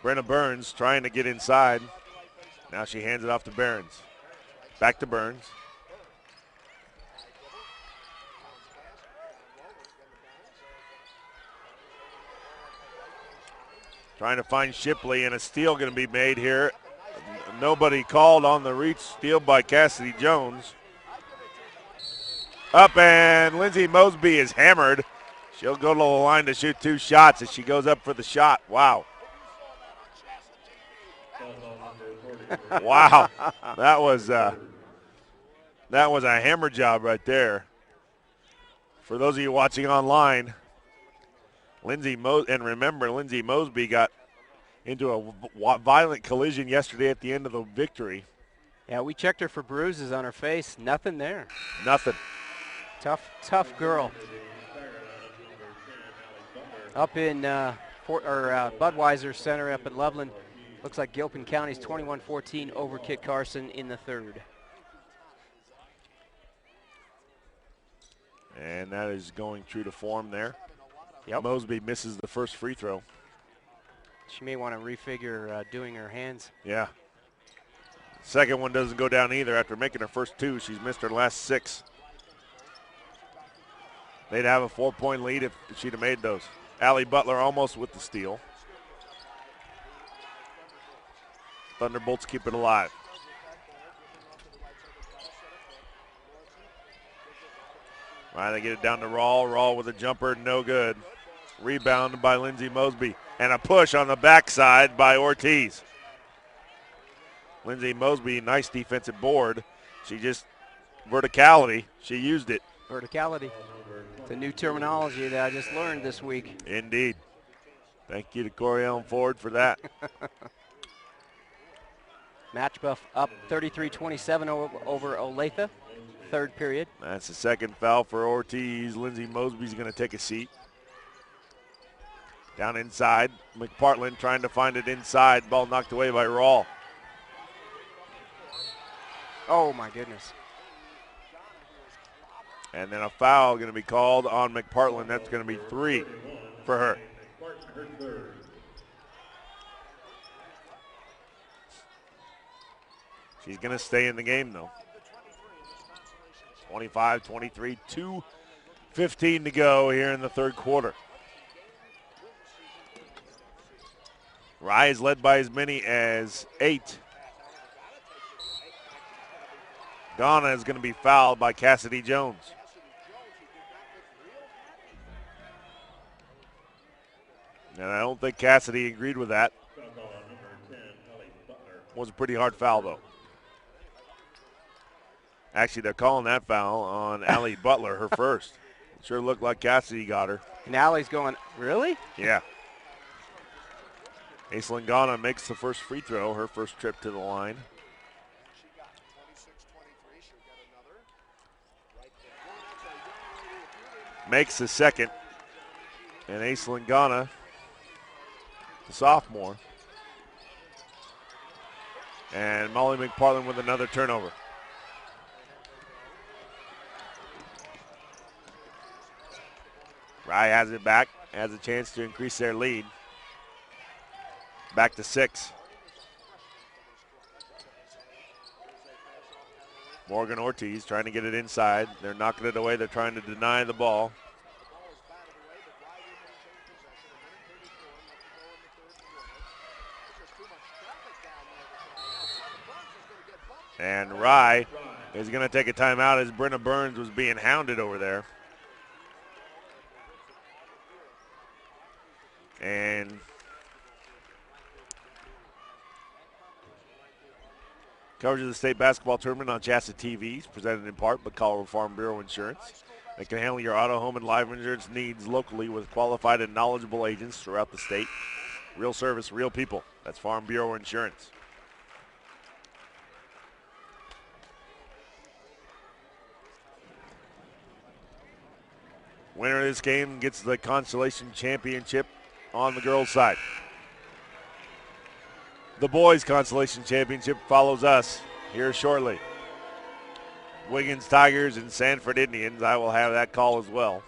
Brenna Burns trying to get inside. Now she hands it off to Behrens. Back to Burns. Trying to find Shipley, and a steal going to be made here. Nobody called on the reach. Steal by Cassidy Jones. Up, and Lindsay Mosby is hammered. She'll go to the line to shoot 2 shots as she goes up for the shot. Wow. Wow. That was a hammer job right there. For those of you watching online, Lindsay Mosby got into a violent collision yesterday at the end of the victory. Yeah, we checked her for bruises on her face. Nothing there. Nothing. Tough girl. Up in Budweiser Center up in Loveland. Looks like Gilpin County's 21-14 over Kit Carson in the third. And that is going true to form there. Yep. Mosby misses the first free throw. She may want to refigure doing her hands. Yeah. Second one doesn't go down either. After making her first 2, she's missed her last 6. They'd have a 4-point lead if she'd have made those. Allie Butler almost with the steal. Thunderbolts keep it alive. Right, they get it down to Rawl. Rawl with a jumper, no good. Rebound by Lindsay Mosby. And a push on the backside by Ortiz. Lindsay Mosby, nice defensive board. She just, verticality, she used it. Verticality. It's a new terminology that I just learned this week. Indeed. Thank you to Corey Ellen Ford for that. Match buff up 33-27 over Olathe, third period. That's the second foul for Ortiz. Lindsay Mosby's going to take a seat. Down inside, McPartland trying to find it inside. Ball knocked away by Rawl. Oh, my goodness. And then a foul going to be called on McPartland. That's going to be 3 for her. She's going to stay in the game, though. 25-23, 2:15 to go here in the third quarter. Rye is led by as many as 8. Ghana is going to be fouled by Cassidy Jones. And I don't think Cassidy agreed with that. Was a pretty hard foul, though. Actually, they're calling that foul on Allie Butler, her first. It sure looked like Cassidy got her. And Allie's going, really? Yeah. Aislinn Ghana makes the first free throw, her first trip to the line. Makes the second. And Aislinn Ghana, the sophomore, And Molly McPartland with another turnover. Rye has it back, has a chance to increase their lead. Back to 6. Morgan Ortiz trying to get it inside. They're knocking it away. They're trying to deny the ball. And Rye is going to take a timeout as Brenna Burns was being hounded over there. And coverage of the state basketball tournament on CHSAA TV is presented in part by Colorado Farm Bureau Insurance. They can handle your auto, home, and life insurance needs locally with qualified and knowledgeable agents throughout the state. Real service, real people. That's Farm Bureau Insurance. Winner of this game gets the Consolation Championship on the girls' side. The boys' Consolation Championship follows us here shortly. Wiggins Tigers and Sanford Indians. I will have that call as well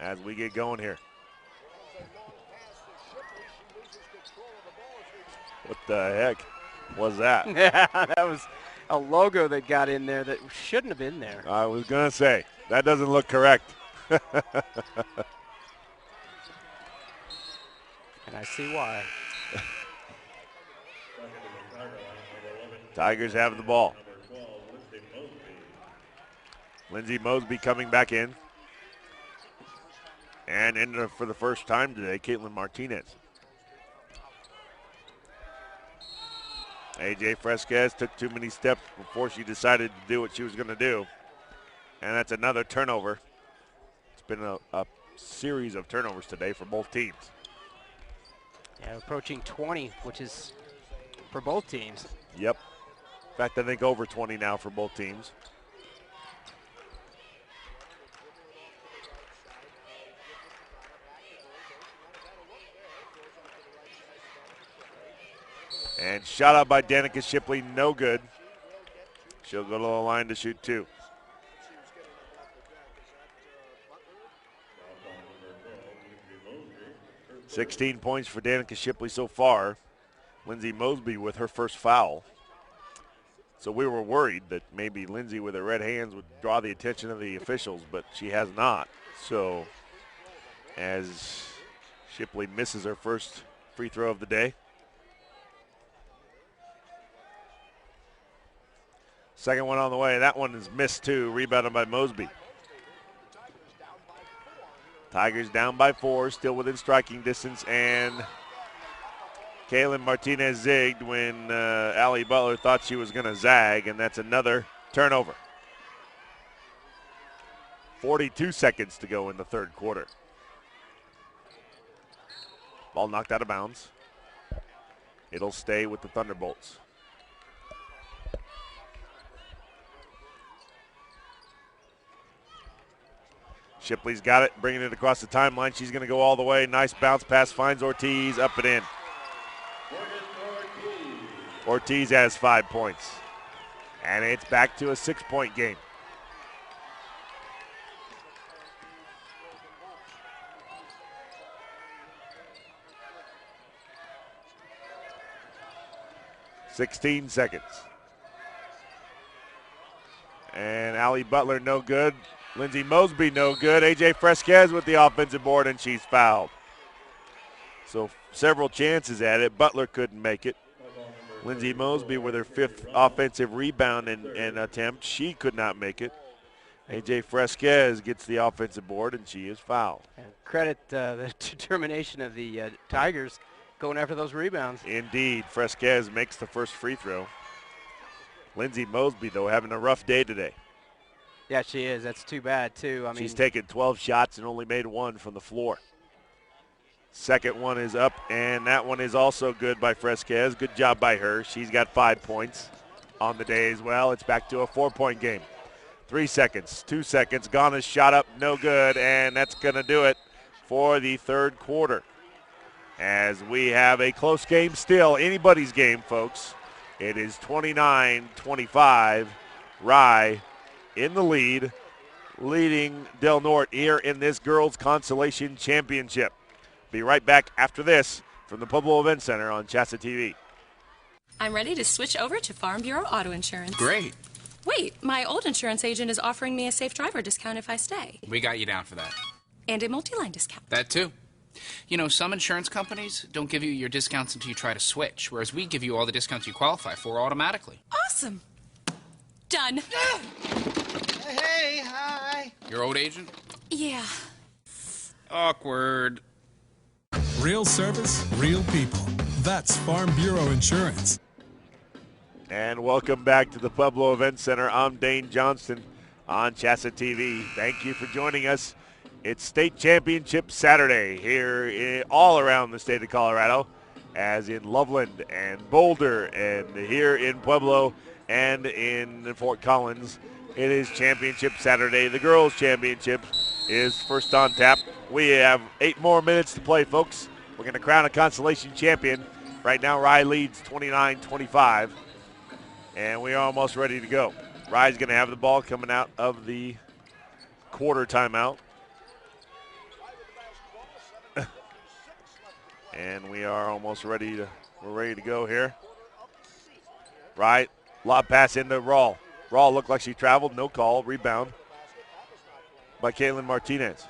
as we get going here. What the heck was that? Yeah, that was a logo that got in there that shouldn't have been there. I was going to say, that doesn't look correct. And I see why. Tigers have the ball. Lindsay Mosby coming back in. And in for the first time today, Caitlin Martinez. AJ Fresquez took too many steps before she decided to do what she was going to do. And that's another turnover. It's been a series of turnovers today for both teams. Yeah, approaching 20, which is for both teams. Yep. In fact, I think over 20 now for both teams. And shot out by Danica Shipley, no good. She'll go to the line to shoot 2. $16 points for Danica Shipley so far. Lindsay Mosby with her first foul. So we were worried that maybe Lindsay with her red hands would draw the attention of the officials, but she has not. So as Shipley misses her first free throw of the day. Second one on the way. That one is missed too. Rebounded by Mosby. Tigers down by 4, still within striking distance, and Kaylin Martinez zigged when Allie Butler thought she was going to zag, and that's another turnover. 42 seconds to go in the third quarter. Ball knocked out of bounds. It'll stay with the Thunderbolts. Shipley's got it, bringing it across the timeline. She's going to go all the way. Nice bounce pass, finds Ortiz, up and in. Ortiz has 5 points. And it's back to a 6-point game. $16 seconds. And Allie Butler no good. Lindsay Mosby no good. AJ Fresquez with the offensive board, and she's fouled. So several chances at it. Butler couldn't make it. Lindsay Mosby with her 5th offensive rebound and attempt. She could not make it. AJ Fresquez gets the offensive board, and she is fouled. And credit the determination of the Tigers going after those rebounds. Indeed. Fresquez makes the first free throw. Lindsay Mosby, though, having a rough day today. Yeah, she is. That's too bad, too. I mean, she's taken 12 shots and only made 1 from the floor. Second one is up, and that one is also good by Fresquez. Good job by her. She's got 5 points on the day as well. It's back to a 4-point game. 3 seconds, 2 seconds. Ghana's shot up, no good, and that's going to do it for the third quarter. as we have a close game still. Anybody's game, folks. It is 29-25. Rye in the lead, leading Del Norte here in this Girls Consolation Championship. Be right back after this from the Pueblo Event Center on CHSAA TV. I'm ready to switch over to Farm Bureau Auto Insurance. Great. Wait, my old insurance agent is offering me a safe driver discount if I stay. We got you down for that. And a multi-line discount. That too. You know, some insurance companies don't give you your discounts until you try to switch, whereas we give you all the discounts you qualify for automatically. Awesome. Done. Hey, hi. Your old agent? Yeah. Awkward. Real service, real people. That's Farm Bureau Insurance. And welcome back to the Pueblo Event Center. I'm Dane Johnston on CHSAA TV. Thank you for joining us. It's State Championship Saturday here all around the state of Colorado, as in Loveland and Boulder and here in Pueblo and in Fort Collins. It is Championship Saturday. The Girls Championship is first on tap. We have 8 more minutes to play, folks. We're going to crown a consolation champion. Right now, Rye leads 29-25, and we are almost ready to go. Rye's going to have the ball coming out of the quarter timeout. And we are almost ready to go here. Rye, lob pass into Rawl. Rawl looked like she traveled, no call, rebound by Caitlin Martinez.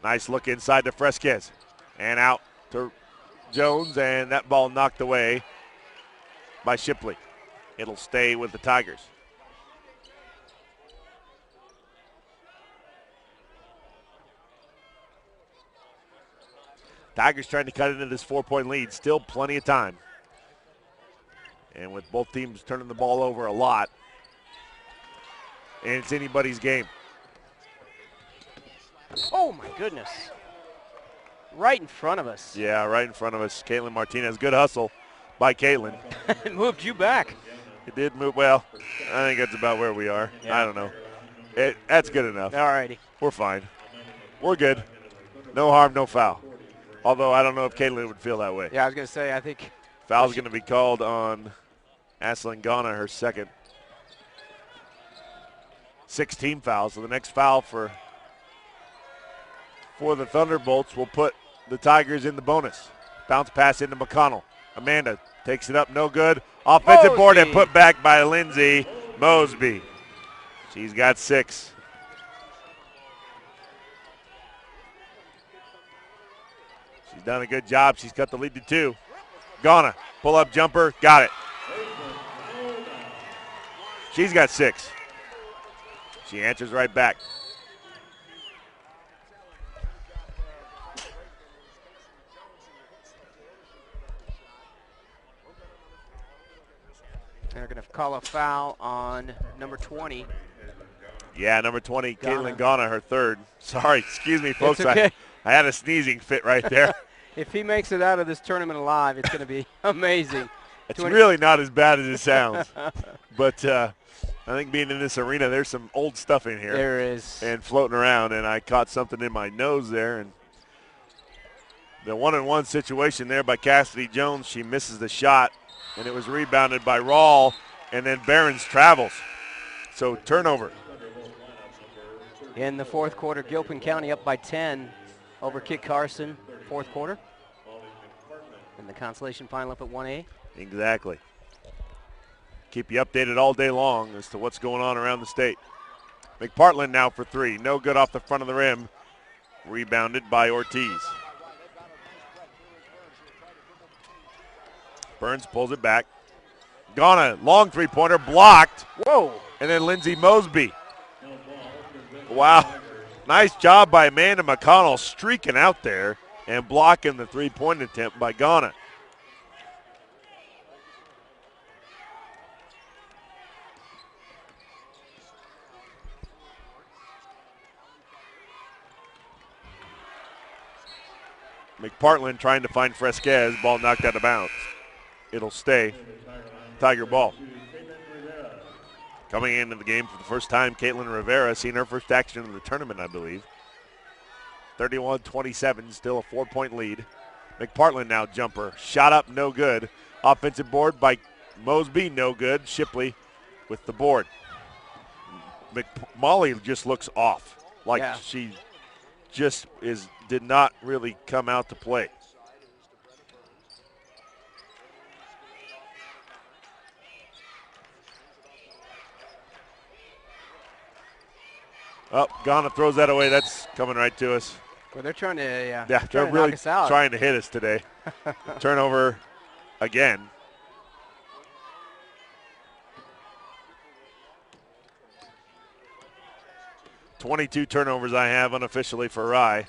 Nice look inside to Fresquez. And out to Jones, and that ball knocked away by Shipley. It'll stay with the Tigers. Tigers trying to cut into this 4-point lead. Still plenty of time. And with both teams turning the ball over a lot, and it's anybody's game. Oh, my goodness. Right in front of us. Yeah, right in front of us. Caitlin Martinez. Good hustle by Caitlin. It moved you back. It did move. Well, I think that's about where we are. Yeah. I don't know. That's good enough. All righty. We're fine. We're good. No harm, no foul. Although I don't know if Caitlin would feel that way. Yeah, I was going to say, I think. Foul's going to be called on Aslan Ghana, her second. 16 fouls. So the next foul for the Thunderbolts will put the Tigers in the bonus. Bounce pass into McConnell. Amanda takes it up, no good. Offensive board and put back by Lindsay Mosby. She's got 6. She's done a good job. She's cut the lead to 2. Ghana, pull-up jumper, got it. She's got 6. She answers right back. They're going to call a foul on number 20. Yeah, number 20, Ghana. Caitlin Ghana, her third. Sorry, excuse me, folks. It's okay. I had a sneezing fit right there. If he makes it out of this tournament alive, it's going to be amazing. It's really not as bad as it sounds. But I think being in this arena, there's some old stuff in here. There is. And floating around, and I caught something in my nose there. And the one-on-one situation there by Cassidy Jones, she misses the shot, and it was rebounded by Rawl, and then Barons travels. So turnover. In the fourth quarter, Gilpin County up by 10 over Kit Carson, fourth quarter. And the consolation final up at 1A. Exactly. Keep you updated all day long as to what's going on around the state. McPartland now for 3. No good off the front of the rim. Rebounded by Ortiz. Burns pulls it back. Ghana, long three-pointer, blocked. Whoa. And then Lindsay Mosby. Wow. Nice job by Amanda McConnell streaking out there and blocking the three-point attempt by Ghana. McPartland trying to find Fresquez. Ball knocked out of bounds. It'll stay Tiger ball. Coming into the game for the first time, Caitlin Rivera, seen her first action of the tournament, I believe. 31-27, still a 4-point lead. McPartland now jumper. Shot up, no good. Offensive board by Mosby, no good. Shipley with the board. Molly just looks off. Like she just did not really come out to play. Oh, Ghana throws that away. That's coming right to us. Well, they're trying to, they're really knock us out. trying to hit us today. Turnover again. $22 turnovers I have unofficially for Rye.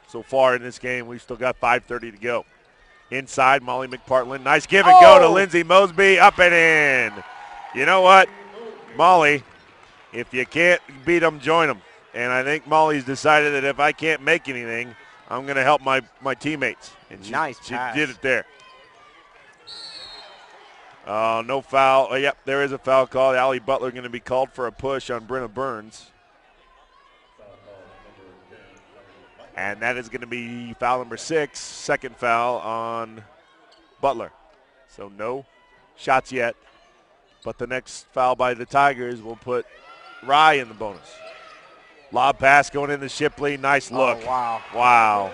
So far in this game, we've still got 5:30 to go. Inside, Molly McPartland. Nice give and go to Lindsay Mosby. Up and in. You know what, Molly, if you can't beat them, join them. And I think Molly's decided that if I can't make anything, I'm going to help my teammates. And she did it there. No foul. Oh, yep, there is a foul call. Allie Butler going to be called for a push on Brenna Burns. And that is going to be foul number 6, second foul on Butler. So no shots yet. But the next foul by the Tigers will put Rye in the bonus. Lob pass going into Shipley. Nice look. Oh, wow. Wow.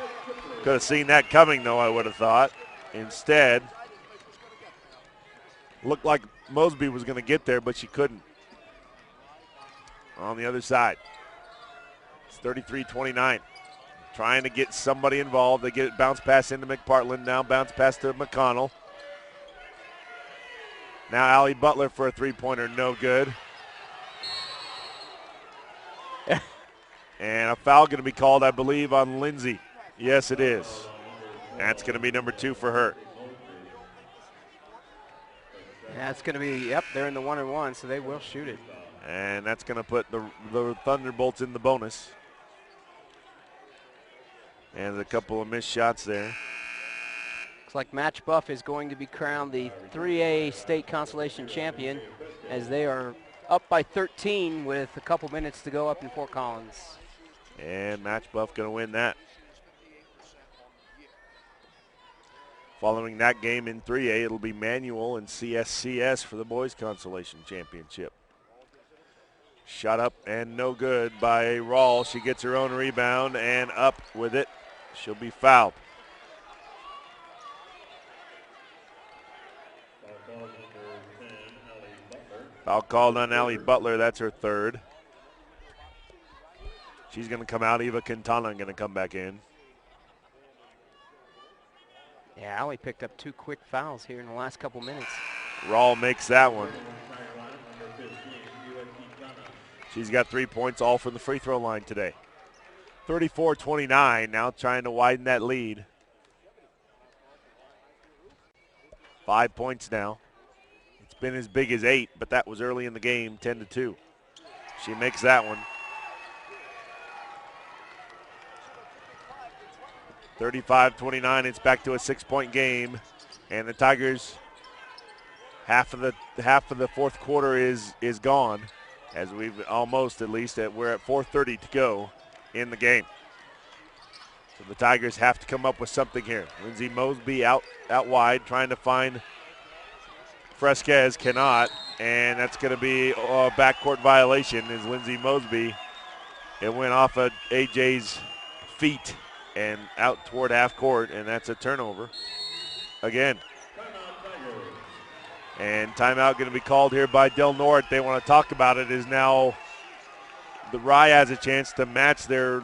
Could have seen that coming, though, I would have thought. Instead, looked like Mosby was going to get there, but she couldn't. On the other side. It's 33-29. Trying to get somebody involved. They get it bounce pass into McPartland. Now bounce pass to McConnell. Now Allie Butler for a three-pointer. No good. And a foul going to be called, I believe, on Lindsay. Yes, it is. That's going to be number 2 for her. That's going to be, they're in the 1-and-1, so they will shoot it. And that's going to put the Thunderbolts in the bonus. And a couple of missed shots there. Looks like Match Buff is going to be crowned the 3A state consolation champion as they are up by 13 with a couple minutes to go up in Fort Collins. And Match Buff going to win that. Following that game in 3A, it'll be Manual and CSCS for the boys consolation championship. Shot up and no good by Rawl. She gets her own rebound and up with it. She'll be fouled. Foul called on Allie Butler. That's her third. She's going to come out. Eva Quintana going to come back in. Yeah, Allie picked up 2 quick fouls here in the last couple minutes. Rawl makes that one. She's got 3 points, all from the free throw line today. 34-29, now trying to widen that lead. 5 points now. It's been as big as 8, but that was early in the game, 10-2. She makes that one. 35-29, it's back to a 6-point game. And the Tigers, half of the fourth quarter is gone. As we've almost, at least, we're at 4:30 to go in the game. So the Tigers have to come up with something here. Lindsay Mosby out wide, trying to find Fresquez, cannot, and that's going to be a backcourt violation as Lindsay Mosby, it went off of AJ's feet and out toward half court, and that's a turnover again. And timeout going to be called here by Del Norte. They want to talk about it. Is now the Rye has a chance to match their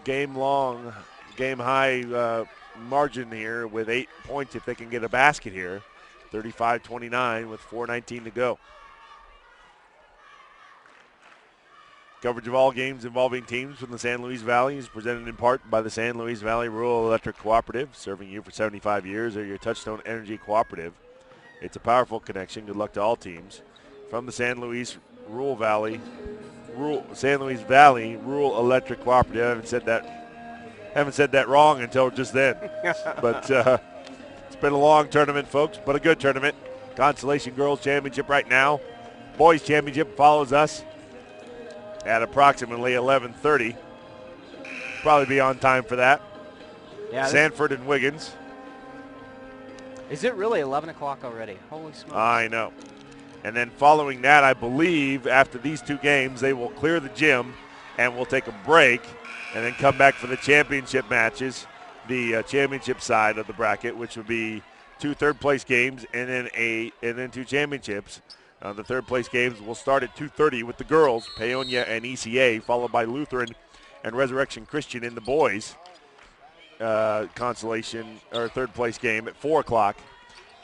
game high margin here with 8 points if they can get a basket here. 35-29 with 4:19 to go. Coverage of all games involving teams from the San Luis Valley is presented in part by the San Luis Valley Rural Electric Cooperative, serving you for 75 years, or your Touchstone Energy Cooperative. It's a powerful connection. Good luck to all teams. From the San Luis Valley Rural Electric Cooperative. I haven't said that wrong until just then. But it's been a long tournament, folks, but a good tournament. Consolation Girls Championship right now. boys championship follows us at approximately 11:30. Probably be on time for that. Yeah, Sanford and Wiggins. Is it really 11 o'clock already? Holy smokes. I know. And then following that, I believe after these two games, they will clear the gym and we'll take a break and then come back for the championship matches, the championship side of the bracket, which would be 2 third-place games and then 2 championships. The third-place games will start at 2:30 with the girls, Paonia and ECA, followed by Lutheran and Resurrection Christian in the boys. Consolation or third-place game at 4 o'clock.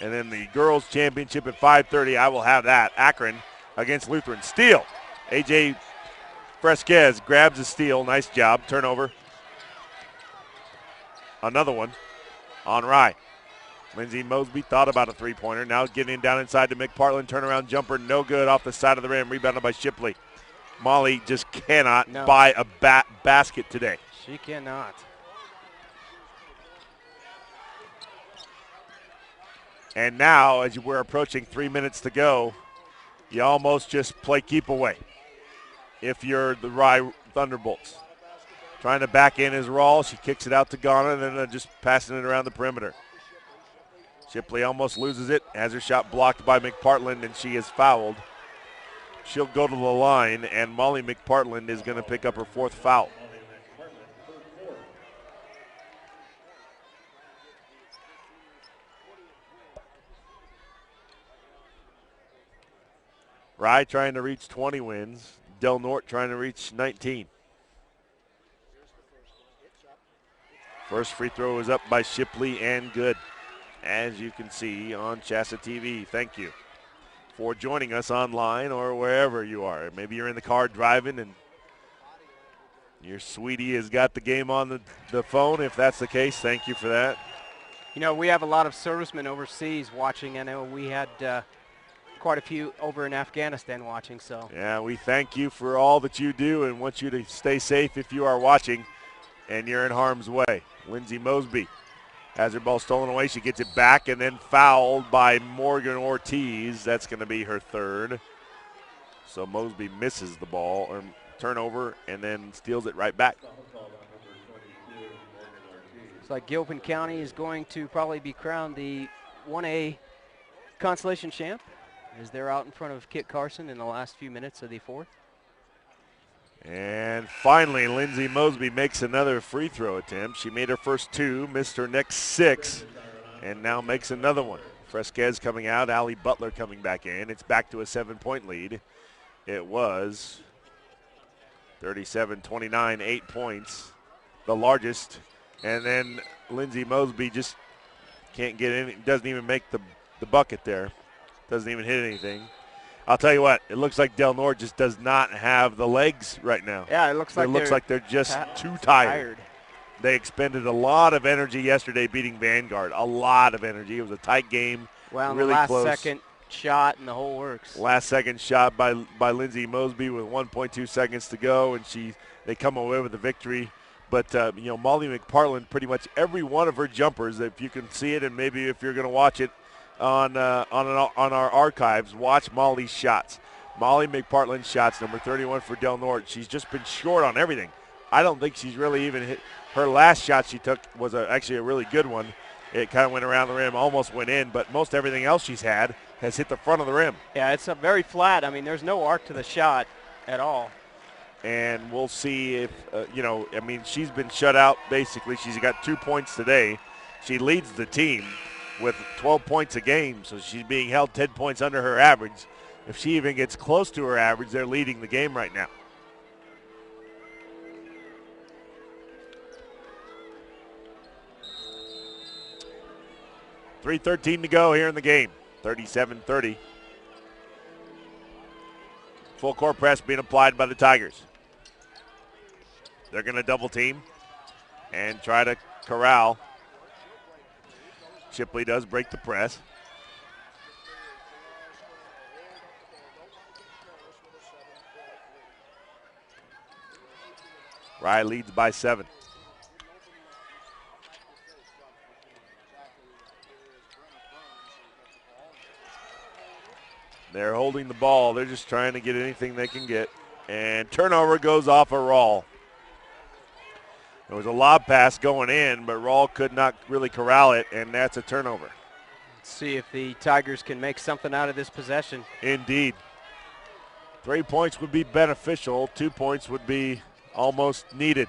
And then the girls' championship at 5:30, I will have that. Akron against Lutheran. Steal. A.J. Fresquez grabs a steal. Nice job. Turnover. Another one on Rye. Lindsey Mosby thought about a three-pointer. Now getting down inside to McPartland. Turnaround jumper. No good off the side of the rim. Rebounded by Shipley. Molly just cannot buy a basket today. She cannot. And now, as we're approaching 3 minutes to go, you almost just play keep away if you're the Rye Thunderbolts. Trying to back in his roll. She kicks it out to Ghana and then just passing it around the perimeter. Shipley almost loses it. Has her shot blocked by McPartland, and she is fouled. She'll go to the line, and Molly McPartland is going to pick up her 4th foul. Rye trying to reach 20 wins. Del Norte trying to reach 19. First free throw is up by Shipley and good, as you can see on CHSAA TV. Thank you for joining us online or wherever you are. Maybe you're in the car driving and your sweetie has got the game on the phone. If that's the case, thank you for that. You know, we have a lot of servicemen overseas watching. I know we had quite a few over in Afghanistan watching. So yeah, we thank you for all that you do and want you to stay safe if you are watching and you're in harm's way. Lindsey Mosby has her ball stolen away. She gets it back and then fouled by Morgan Ortiz. That's going to be her 3rd. So Mosby misses the ball, or turnover, and then steals it right back. It's like Gilpin County is going to probably be crowned the 1A Consolation champ, as they're out in front of Kit Carson in the last few minutes of the 4th. And finally, Lindsey Mosby makes another free throw attempt. She made her first 2, missed her next 6, and now makes another one. Fresquez coming out, Allie Butler coming back in. It's back to a 7-point lead. It was 37-29, 8 points, the largest. And then Lindsey Mosby just can't get in, doesn't even make the bucket there. Doesn't even hit anything. I'll tell you what, it looks like Del Norte just does not have the legs right now. Yeah, it looks like they're just too tired. They expended a lot of energy yesterday beating Vanguard. A lot of energy. It was a tight game. Well, really the last close. second shot and the whole works. Last second shot by Lindsey Mosby with 1.2 seconds to go, and they come away with the victory. But Molly McPartland, pretty much every one of her jumpers, if you can see it, and maybe if you're going to watch it on our archives, watch Molly's shots. Molly McPartland's shots, number 31 for Del Norte. She's just been short on everything. I don't think she's really even hit. Her last shot she took was actually a really good one. It kind of went around the rim, almost went in, but most everything else she's had has hit the front of the rim. Yeah, it's a very flat. I mean, there's no arc to the shot at all. And we'll see if, she's been shut out basically. She's got 2 points today. She leads the team with 12 points a game, so she's being held 10 points under her average. If she even gets close to her average, they're leading the game right now. .313 to go here in the game, 37-30. Full court press being applied by the Tigers. They're going to double team and try to corral. Shipley does break the press. Rye leads by 7. They're holding the ball. They're just trying to get anything they can get. And turnover goes off a Rawl. There was a lob pass going in, but Rawl could not really corral it, and that's a turnover. Let's see if the Tigers can make something out of this possession. Indeed. 3 points would be beneficial. 2 points would be almost needed.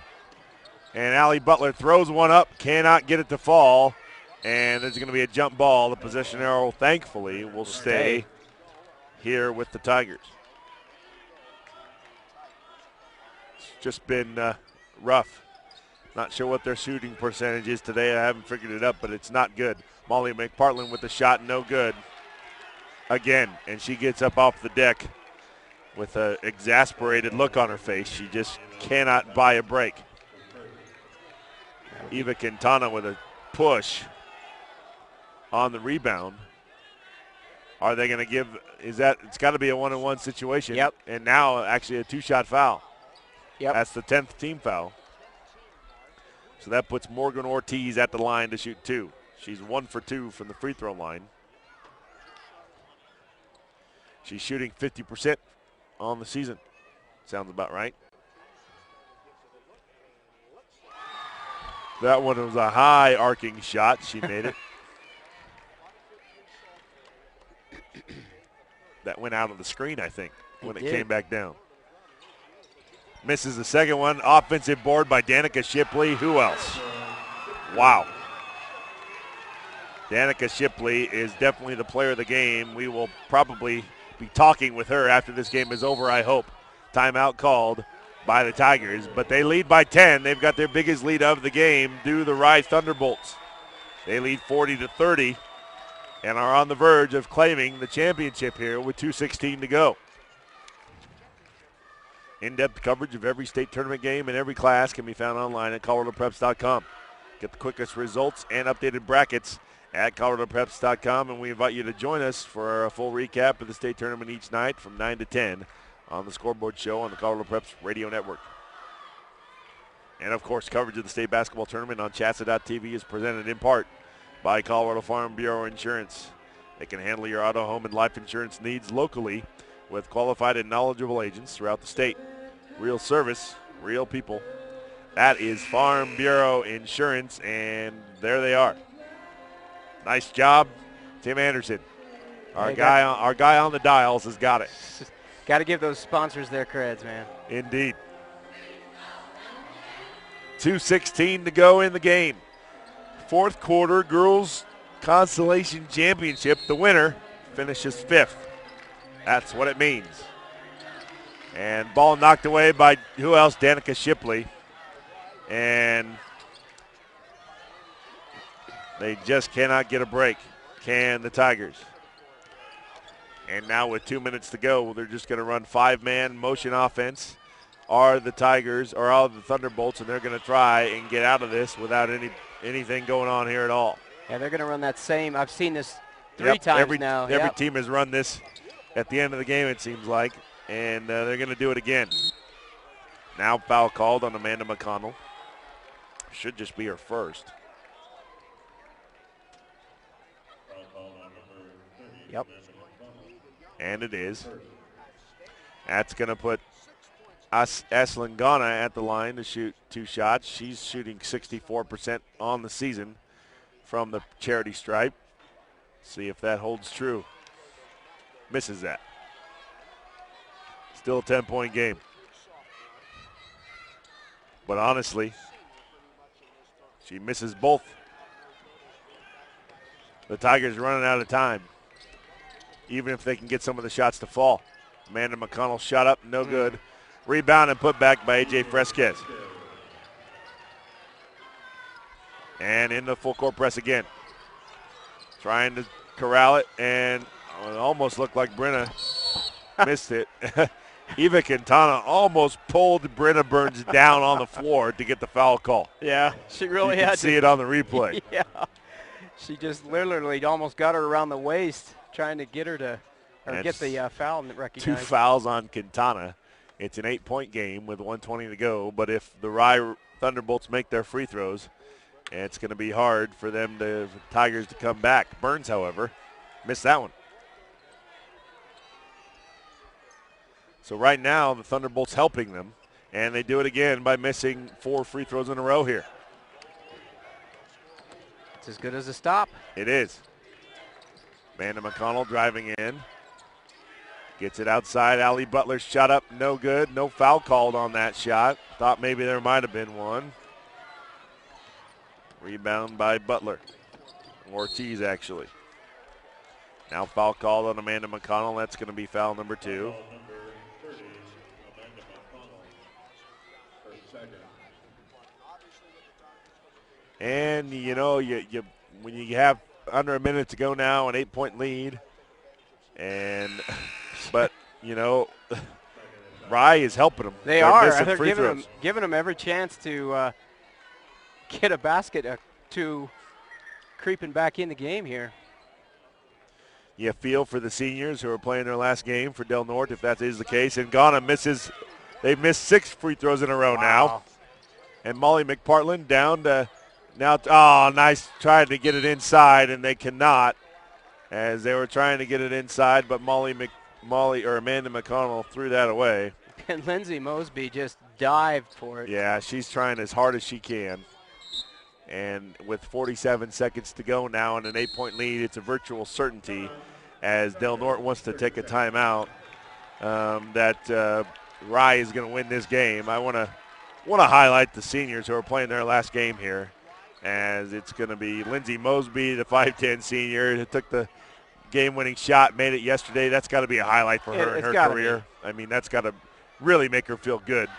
And Allie Butler throws one up, cannot get it to fall, and there's going to be a jump ball. The possession arrow, thankfully, will stay here with the Tigers. It's just been rough. Not sure what their shooting percentage is today. I haven't figured it up, but it's not good. Molly McPartland with the shot, no good. Again, and she gets up off the deck with an exasperated look on her face. She just cannot buy a break. Eva Quintana with a push on the rebound. Are they going to give, it's got to be a one-on-one situation. Yep. And now actually a two-shot foul. Yep. That's the 10th team foul. So that puts Morgan Ortiz at the line to shoot 2. She's 1 for 2 from the free throw line. She's shooting 50% on the season. Sounds about right. That one was a high arcing shot. She made it. That went out of the screen, I think, when it came back down. Misses the second one. Offensive board by Danica Shipley. Who else? Wow. Danica Shipley is definitely the player of the game. We will probably be talking with her after this game is over, I hope. Timeout called by the Tigers, but they lead by 10. They've got their biggest lead of the game due to the Rye Thunderbolts. They lead 40-30 and are on the verge of claiming the championship here with 2:16 to go. In-depth coverage of every state tournament game and every class can be found online at coloradopreps.com. Get the quickest results and updated brackets at coloradopreps.com, and we invite you to join us for a full recap of the state tournament each night from 9 to 10 on the Scoreboard Show on the Colorado Preps Radio Network. And, of course, coverage of the state basketball tournament on CHSAA.tv is presented in part by Colorado Farm Bureau Insurance. They can handle your auto, home, and life insurance needs locally with qualified and knowledgeable agents throughout the state. Real service, real people. That is Farm Bureau Insurance, and there they are. Nice job, Tim Anderson. Our guy on the dials has got it. Got to give those sponsors their creds, man. Indeed. 2:16 to go in the game. Fourth quarter, girls Consolation Championship. The winner finishes 5th. That's what it means. And ball knocked away by who else? Danica Shipley. And they just cannot get a break. Can the Tigers? And now with 2 minutes to go, they're just going to run 5-man motion offense. Are the Tigers or are the Thunderbolts, and they're going to try and get out of this without anything going on here at all. Yeah, they're going to run that same. I've seen this three times now. Every team has run this at the end of the game, it seems like, and they're going to do it again. Now foul called on Amanda McConnell. Should just be her first. Yep. And it is. That's going to put Aslan Ghana at the line to shoot 2 shots. She's shooting 64% on the season from the charity stripe. See if that holds true. Misses that. Still a 10-point game. But honestly, she misses both. The Tigers running out of time, even if they can get some of the shots to fall. Amanda McConnell shot up, no good. Rebound and put back by A.J. Fresquez. And in the full court press again. Trying to corral it, and it almost looked like Brenna missed it. Eva Quintana almost pulled Brenna Burns down on the floor to get the foul call. Yeah, she really you had can see it on the replay. Yeah, she just literally almost got her around the waist trying to get her to get the foul recognized. 2 fouls on Quintana. It's an 8-point game with 1:20 to go, but if the Rye Thunderbolts make their free throws, it's going to be hard for them, the Tigers, to come back. Burns, however, missed that one. So right now the Thunderbolts helping them, and they do it again by missing 4 free throws in a row here. It's as good as a stop. It is. Amanda McConnell driving in. Gets it outside. Allie Butler's shot up, no good. No foul called on that shot. Thought maybe there might have been one. Rebound by Butler. Ortiz, actually. Now foul called on Amanda McConnell. That's going to be foul number 2. And, you know, you when you have under a minute to go now, an 8-point lead, but, you know, Rye is helping them. They are. They're giving them every chance to get a basket to creeping back in the game here. You feel for the seniors who are playing their last game for Del Norte, if that is the case. And Ghana misses. They've missed 6 free throws in a row now. And Molly McPartland down to now. Nice trying to get it inside, and they cannot, as they were trying to get it inside, but Amanda McConnell threw that away. And Lindsay Mosby just dived for it. Yeah, she's trying as hard as she can. And with 47 seconds to go now and an 8-point lead, it's a virtual certainty as Del Norte wants to take a timeout that Rye is going to win this game. I want to highlight the seniors who are playing their last game here, as it's going to be Lindsay Mosby, the 5'10 senior, who took the game-winning shot, made it yesterday. That's got to be a highlight for her in her career. I mean, that's got to really make her feel good.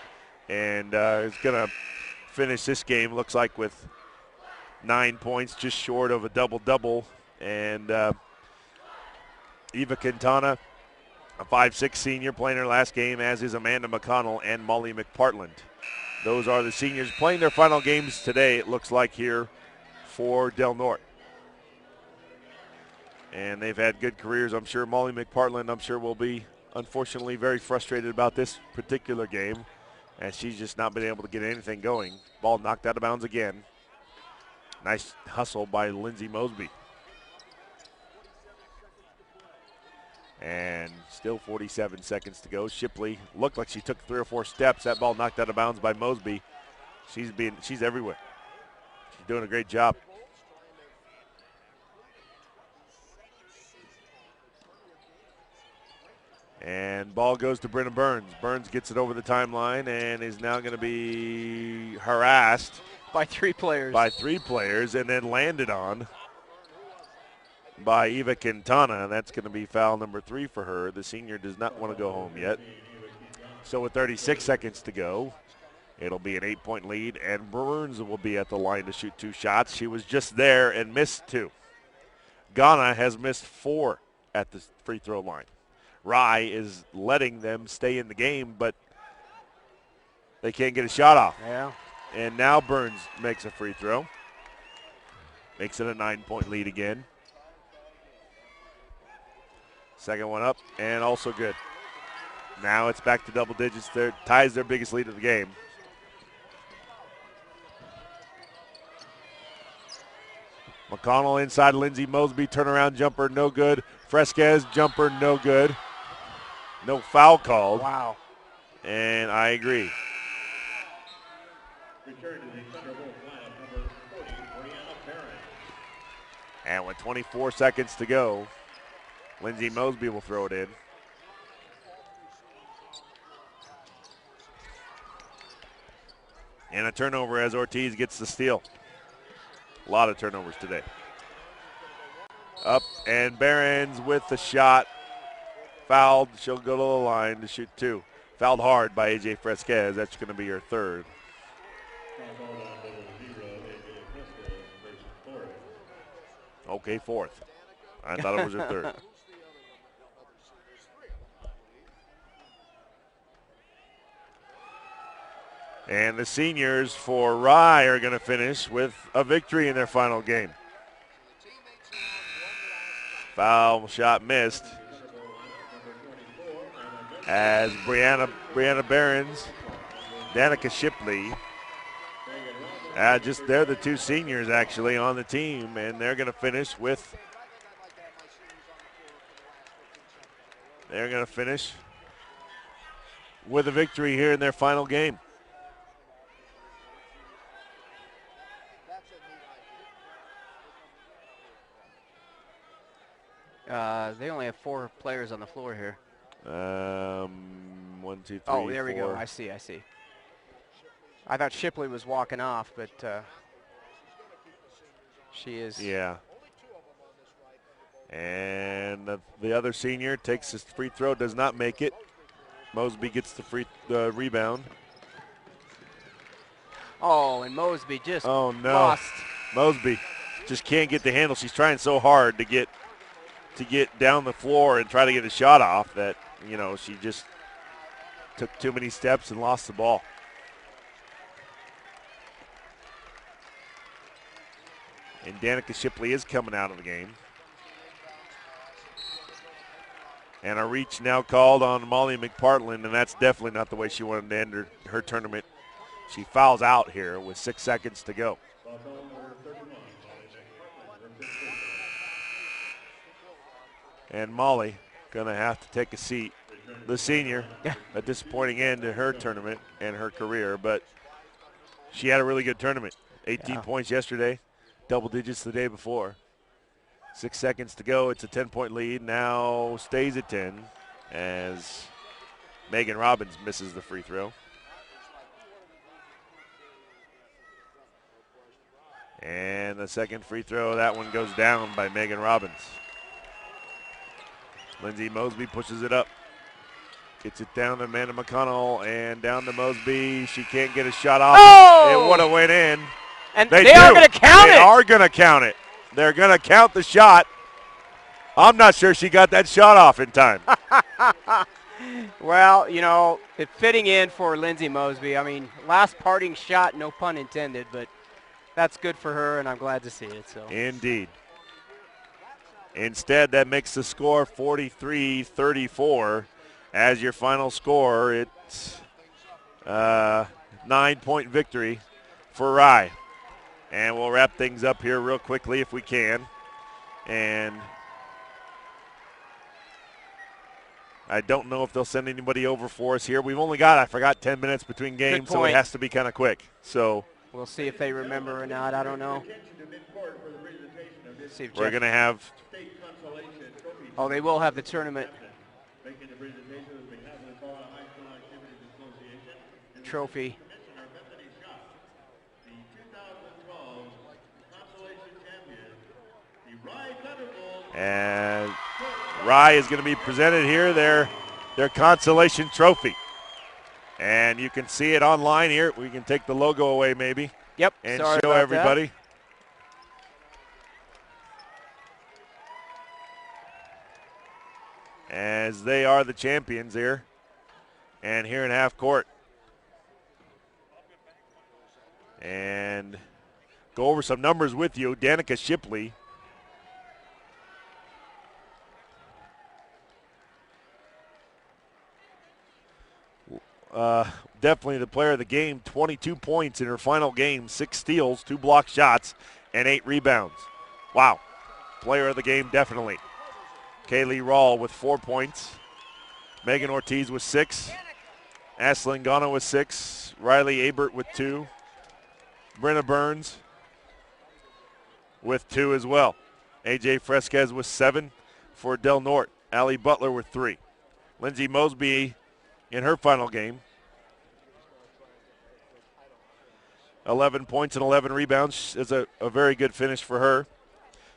And it's going to finish this game, looks like, with 9 points, just short of a double-double. And Eva Quintana, a 5'6 senior, playing her last game, as is Amanda McConnell and Molly McPartland. Those are the seniors playing their final games today, it looks like, here for Del Norte. And they've had good careers. I'm sure Molly McPartland, will be, unfortunately, very frustrated about this particular game, as she's just not been able to get anything going. Ball knocked out of bounds again. Nice hustle by Lindsay Mosby. And still 47 seconds to go. Shipley looked like she took 3 or 4 steps. That ball knocked out of bounds by Mosby. She's everywhere. She's doing a great job. And ball goes to Brenna Burns. Burns gets it over the timeline and is now going to be harassed by 3 players. And then landed on by Eva Quintana. That's going to be foul number 3 for her. The senior does not want to go home yet. So with 36 seconds to go, it'll be an 8-point lead, and Burns will be at the line to shoot 2 shots. She was just there and missed 2. Ghana has missed 4 at the free throw line. Rye is letting them stay in the game, but they can't get a shot off. Yeah. And now Burns makes a free throw. Makes it a 9-point lead again. Second one up, and also good. Now it's back to double digits. Ties their biggest lead of the game. McConnell inside Lindsay Mosby. Turnaround jumper, no good. Fresquez, jumper, no good. No foul called. Wow. And I agree. And with 24 seconds to go, Lindsay Mosby will throw it in. And a turnover as Ortiz gets the steal. A lot of turnovers today. Up, and Behrens with the shot. Fouled. She'll go to the line to shoot 2. Fouled hard by A.J. Fresquez. That's going to be her 3rd. Okay, 4th. I thought it was her 3rd. And the seniors for Rye are going to finish with a victory in their final game. Foul shot missed as Brianna Behrens, Danica Shipley, they're the 2 seniors actually on the team, and they're going to finish with with a victory here in their final game. They only have 4 players on the floor here. 1, 2, 3, Oh, there we 4. go. I see. I thought Shipley was walking off, but she is. Yeah. And the other senior takes his free throw, does not make it. Mosby gets the rebound. Oh, and Mosby just lost. Mosby just can't get the handle. She's trying so hard to get down the floor and try to get a shot off that, she just took too many steps and lost the ball. And Danica Shipley is coming out of the game. And a reach now called on Molly McPartland, and that's definitely not the way she wanted to end her tournament. She fouls out here with 6 seconds to go. And Molly going to have to take a seat. The senior, a disappointing end to her tournament and her career, but she had a really good tournament. 18 points yesterday, double digits the day before. 6 seconds to go. It's a 10-point lead. Now stays at 10 as Megan Robbins misses the free throw. And the second free throw, that one goes down by Megan Robbins. Lindsay Mosby pushes it up. Gets it down to Amanda McConnell and down to Mosby. She can't get a shot off. Oh! It would have went in. And they are going to count it. They are going to count it. They're going to count the shot. I'm not sure she got that shot off in time. Well, it's fitting in for Lindsay Mosby. I mean, last parting shot, no pun intended, but that's good for her, and I'm glad to see it. So. Indeed. Instead, that makes the score 43-34. As your final score, it's a 9-point victory for Rye. And we'll wrap things up here real quickly if we can. And I don't know if they'll send anybody over for us here. We've only got, 10 minutes between games, so it has to be kind of quick. So we'll see if they remember or not. I don't know. See if we're going to have. Oh, they will have the tournament trophy. And Rye is going to be presented here their consolation trophy. And you can see it online here. We can take the logo away maybe. Yep. And show everybody. As they are the champions here. And here in half court. And go over some numbers with you. Danica Shipley. Definitely the player of the game. 22 points in her final game, 6 steals, 2 block shots, and 8 rebounds. Wow. Player of the game, definitely. Kaylee Rawl with 4 points. Megan Ortiz with 6. Ashlyn Gano with 6. Riley Abert with 2. Brenna Burns with 2 as well. AJ Fresquez with 7 for Del Norte. Allie Butler with 3. Lindsay Mosby in her final game. 11 points and 11 rebounds is a very good finish for her.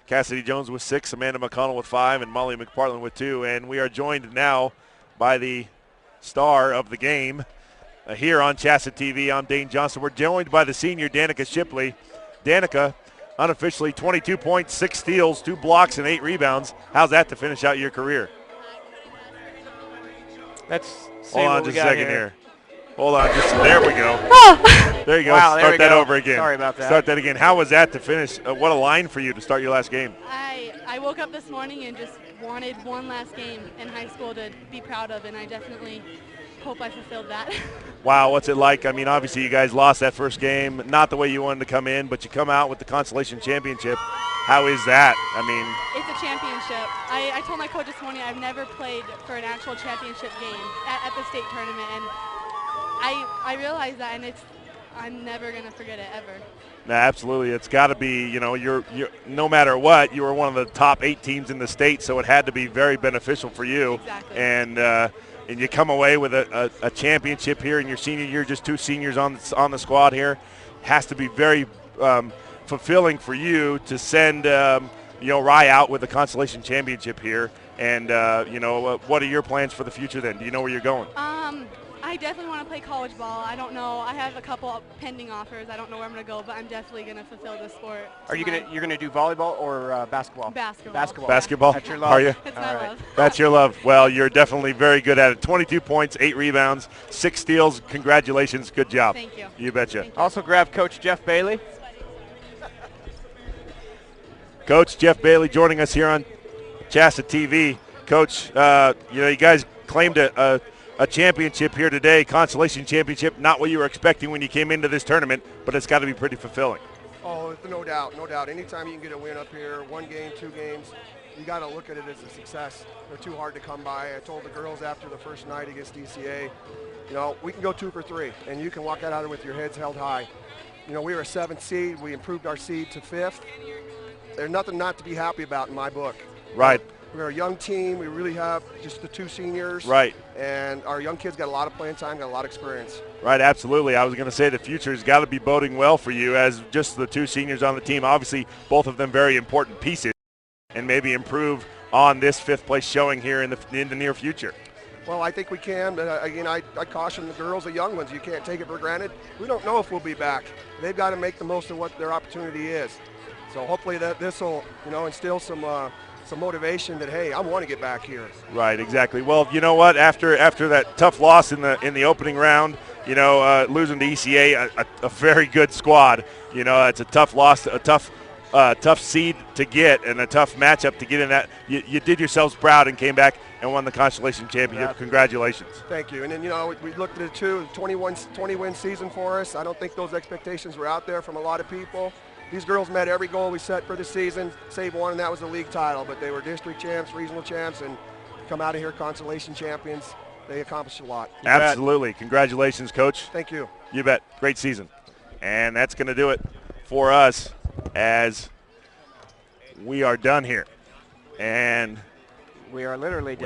Cassidy Jones with 6, Amanda McConnell with 5, and Molly McPartland with 2. And we are joined now by the star of the game here on CHSAA TV. I'm Dane Johnson. We're joined by the senior Danica Shipley. Danica, unofficially 22 points, 6 steals, 2 blocks, and 8 rebounds. How's that to finish out your career? Let's see. Hold on just a second here. Hold on, there we go. There you go. Wow, start that over again. Sorry about that. Start that again. How was that to finish? What a line for you to start your last game. I woke up this morning and just wanted one last game in high school to be proud of, and I definitely hope I fulfilled that. Wow, what's it like? I mean, obviously you guys lost that first game, not the way you wanted to come in, but you come out with the Consolation Championship. How is that? I mean, it's a championship. I told my coach this morning I've never played for an actual championship game at the state tournament, and I realized that, and I'm never going to forget it ever. No, absolutely. It's got to be, you're no matter what, you were one of the top 8 teams in the state, so it had to be very beneficial for you. Exactly. And you come away with a championship here in your senior year, just 2 seniors on the squad here. Has to be very fulfilling for you to send Rye out with the Consolation Championship here. And what are your plans for the future then? Do you know where you're going? I definitely want to play college ball. I don't know. I have a couple of pending offers. I don't know where I'm going to go, but I'm definitely going to fulfill this sport. Are you you're gonna do volleyball or basketball? Basketball. Basketball. That's your love. Are you? It's my love. That's your love. Well, you're definitely very good at it. 22 points, 8 rebounds, 6 steals. Congratulations. Good job. Thank you. You betcha. Also grab Coach Jeff Bailey. Coach Jeff Bailey joining us here on CHSAA TV. Coach, you guys claimed a championship here today, Consolation Championship. Not what you were expecting when you came into this tournament, but it's got to be pretty fulfilling. Oh, no doubt, no doubt. Anytime you can get a win up here, 1 game, 2 games, you got to look at it as a success. They're too hard to come by. I told the girls after the first night against DCA, we can go 2 for 3, and you can walk out of it with your heads held high. We were a 7th seed. We improved our seed to 5th. There's nothing not to be happy about in my book. Right. We're a young team. We really have just the 2 seniors. Right. And our young kids got a lot of playing time, got a lot of experience. Right, absolutely. I was going to say the future's got to be boding well for you as just the 2 seniors on the team. Obviously, both of them very important pieces, and maybe improve on this 5th place showing here in the near future. Well, I think we can, but again, I caution the girls, the young ones, you can't take it for granted. We don't know if we'll be back. They've got to make the most of what their opportunity is. So hopefully that this will, instill some motivation that, hey, I want to get back here. Right, exactly. Well, you know what? After that tough loss in the opening round, losing to ECA, a very good squad. It's a tough loss, a tough seed to get, and a tough matchup to get in that. You did yourselves proud and came back and won the Consolation Championship. Yeah. Congratulations. Thank you. And then, we looked at it too, 20-win season for us. I don't think those expectations were out there from a lot of people. These girls met every goal we set for the season, save one, and that was the league title. But they were district champs, regional champs, and come out of here Consolation champions. They accomplished a lot. Absolutely. Congratulations, Coach. Thank you. You bet. Great season. And that's going to do it for us as we are done here. And we are literally done.